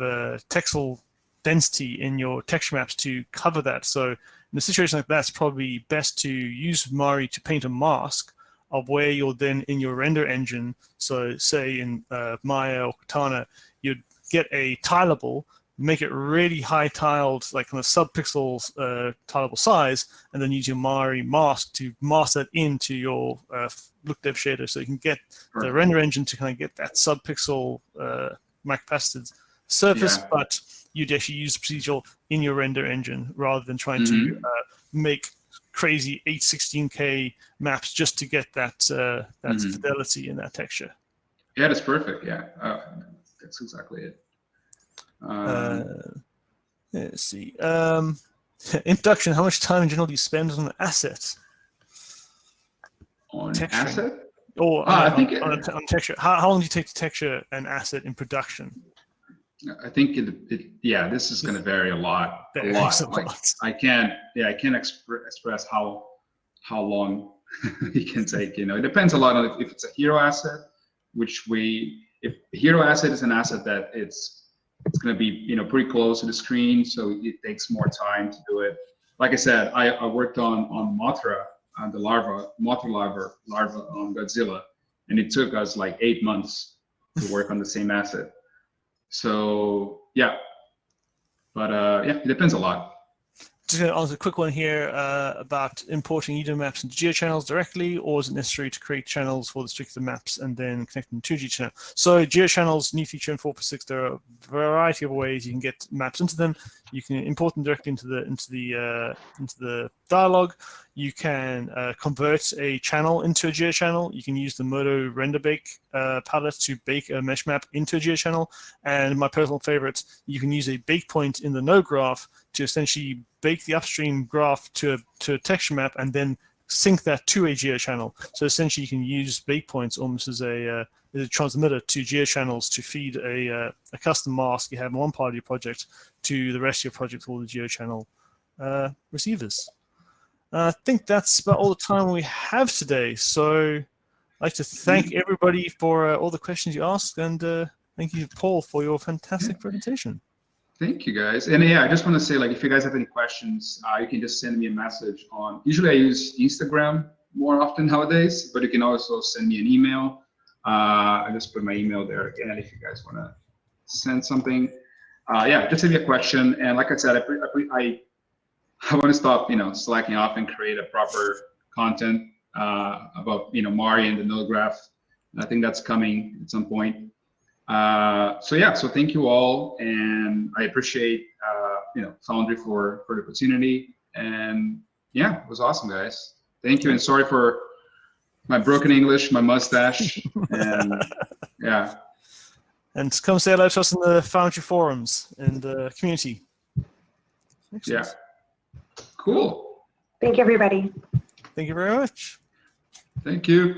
[SPEAKER 2] texel density in your texture maps to cover that. So in a situation like that, it's probably best to use Mari to paint a mask of where you're then in your render engine. So say in Maya or Katana, you'd get a tileable, make it really high tiled, like on a sub-pixel tileable size, and then use your Mari mask to mask that into your look dev shader, so you can get the render engine to kind of get that sub-pixel microfaceted surface, but you'd actually use the procedural in your render engine rather than trying to make crazy 816K maps just to get that fidelity in that texture.
[SPEAKER 3] Yeah, that's perfect. Yeah, that's exactly it.
[SPEAKER 2] Let's see. In production, how much time in general do you spend on an asset?
[SPEAKER 3] On an asset?
[SPEAKER 2] Or
[SPEAKER 3] I think
[SPEAKER 2] on texture. How long do you take to texture an asset in production?
[SPEAKER 3] I think this is going to vary a lot. Like, I can't express how long it can take. You know, it depends a lot on if it's a hero asset, if hero asset is an asset that it's going to be pretty close to the screen, so it takes more time to do it. Like I said, I worked on Mothra, the Mothra larva on Godzilla, and it took us like 8 months to work on the same asset. So yeah, but it depends a lot.
[SPEAKER 2] Just going to answer a quick one here about importing EDO maps into GeoChannels directly, or is it necessary to create channels for the particular maps and then connect them to GeoChannel? So GeoChannels, new feature in 4.6, there are a variety of ways you can get maps into them. You can import them directly into the dialogue. You can convert a channel into a geochannel. You can use the Modo render bake palette to bake a mesh map into a geochannel. And my personal favorite, you can use a bake point in the node graph to essentially bake the upstream graph to a texture map and then sync that to a geochannel. So essentially, you can use bake points almost as a transmitter to geochannels to feed a custom mask you have in one part of your project to the rest of your project, all the geochannel receivers. I think that's about all the time we have today. So I'd like to thank everybody for all the questions you asked, and thank you, Paul, for your fantastic presentation.
[SPEAKER 3] Thank you, guys. And yeah, I just want to say, like, if you guys have any questions, you can just send me a message on, usually I use Instagram more often nowadays, but you can also send me an email. I just put my email there again if you guys want to send something. Yeah, just send me a question. And like I said, I want to stop, slacking off and create a proper content about, Mari and the node graph. I think that's coming at some point. So yeah, so thank you all, and I appreciate Foundry for the opportunity. And yeah, it was awesome, guys. Thank you, and sorry for my broken English, my mustache, and yeah.
[SPEAKER 2] And come say hello to us in the Foundry forums and the community. Excellent.
[SPEAKER 3] Yeah. Cool.
[SPEAKER 1] Thank you, everybody.
[SPEAKER 2] Thank you very much.
[SPEAKER 3] Thank you.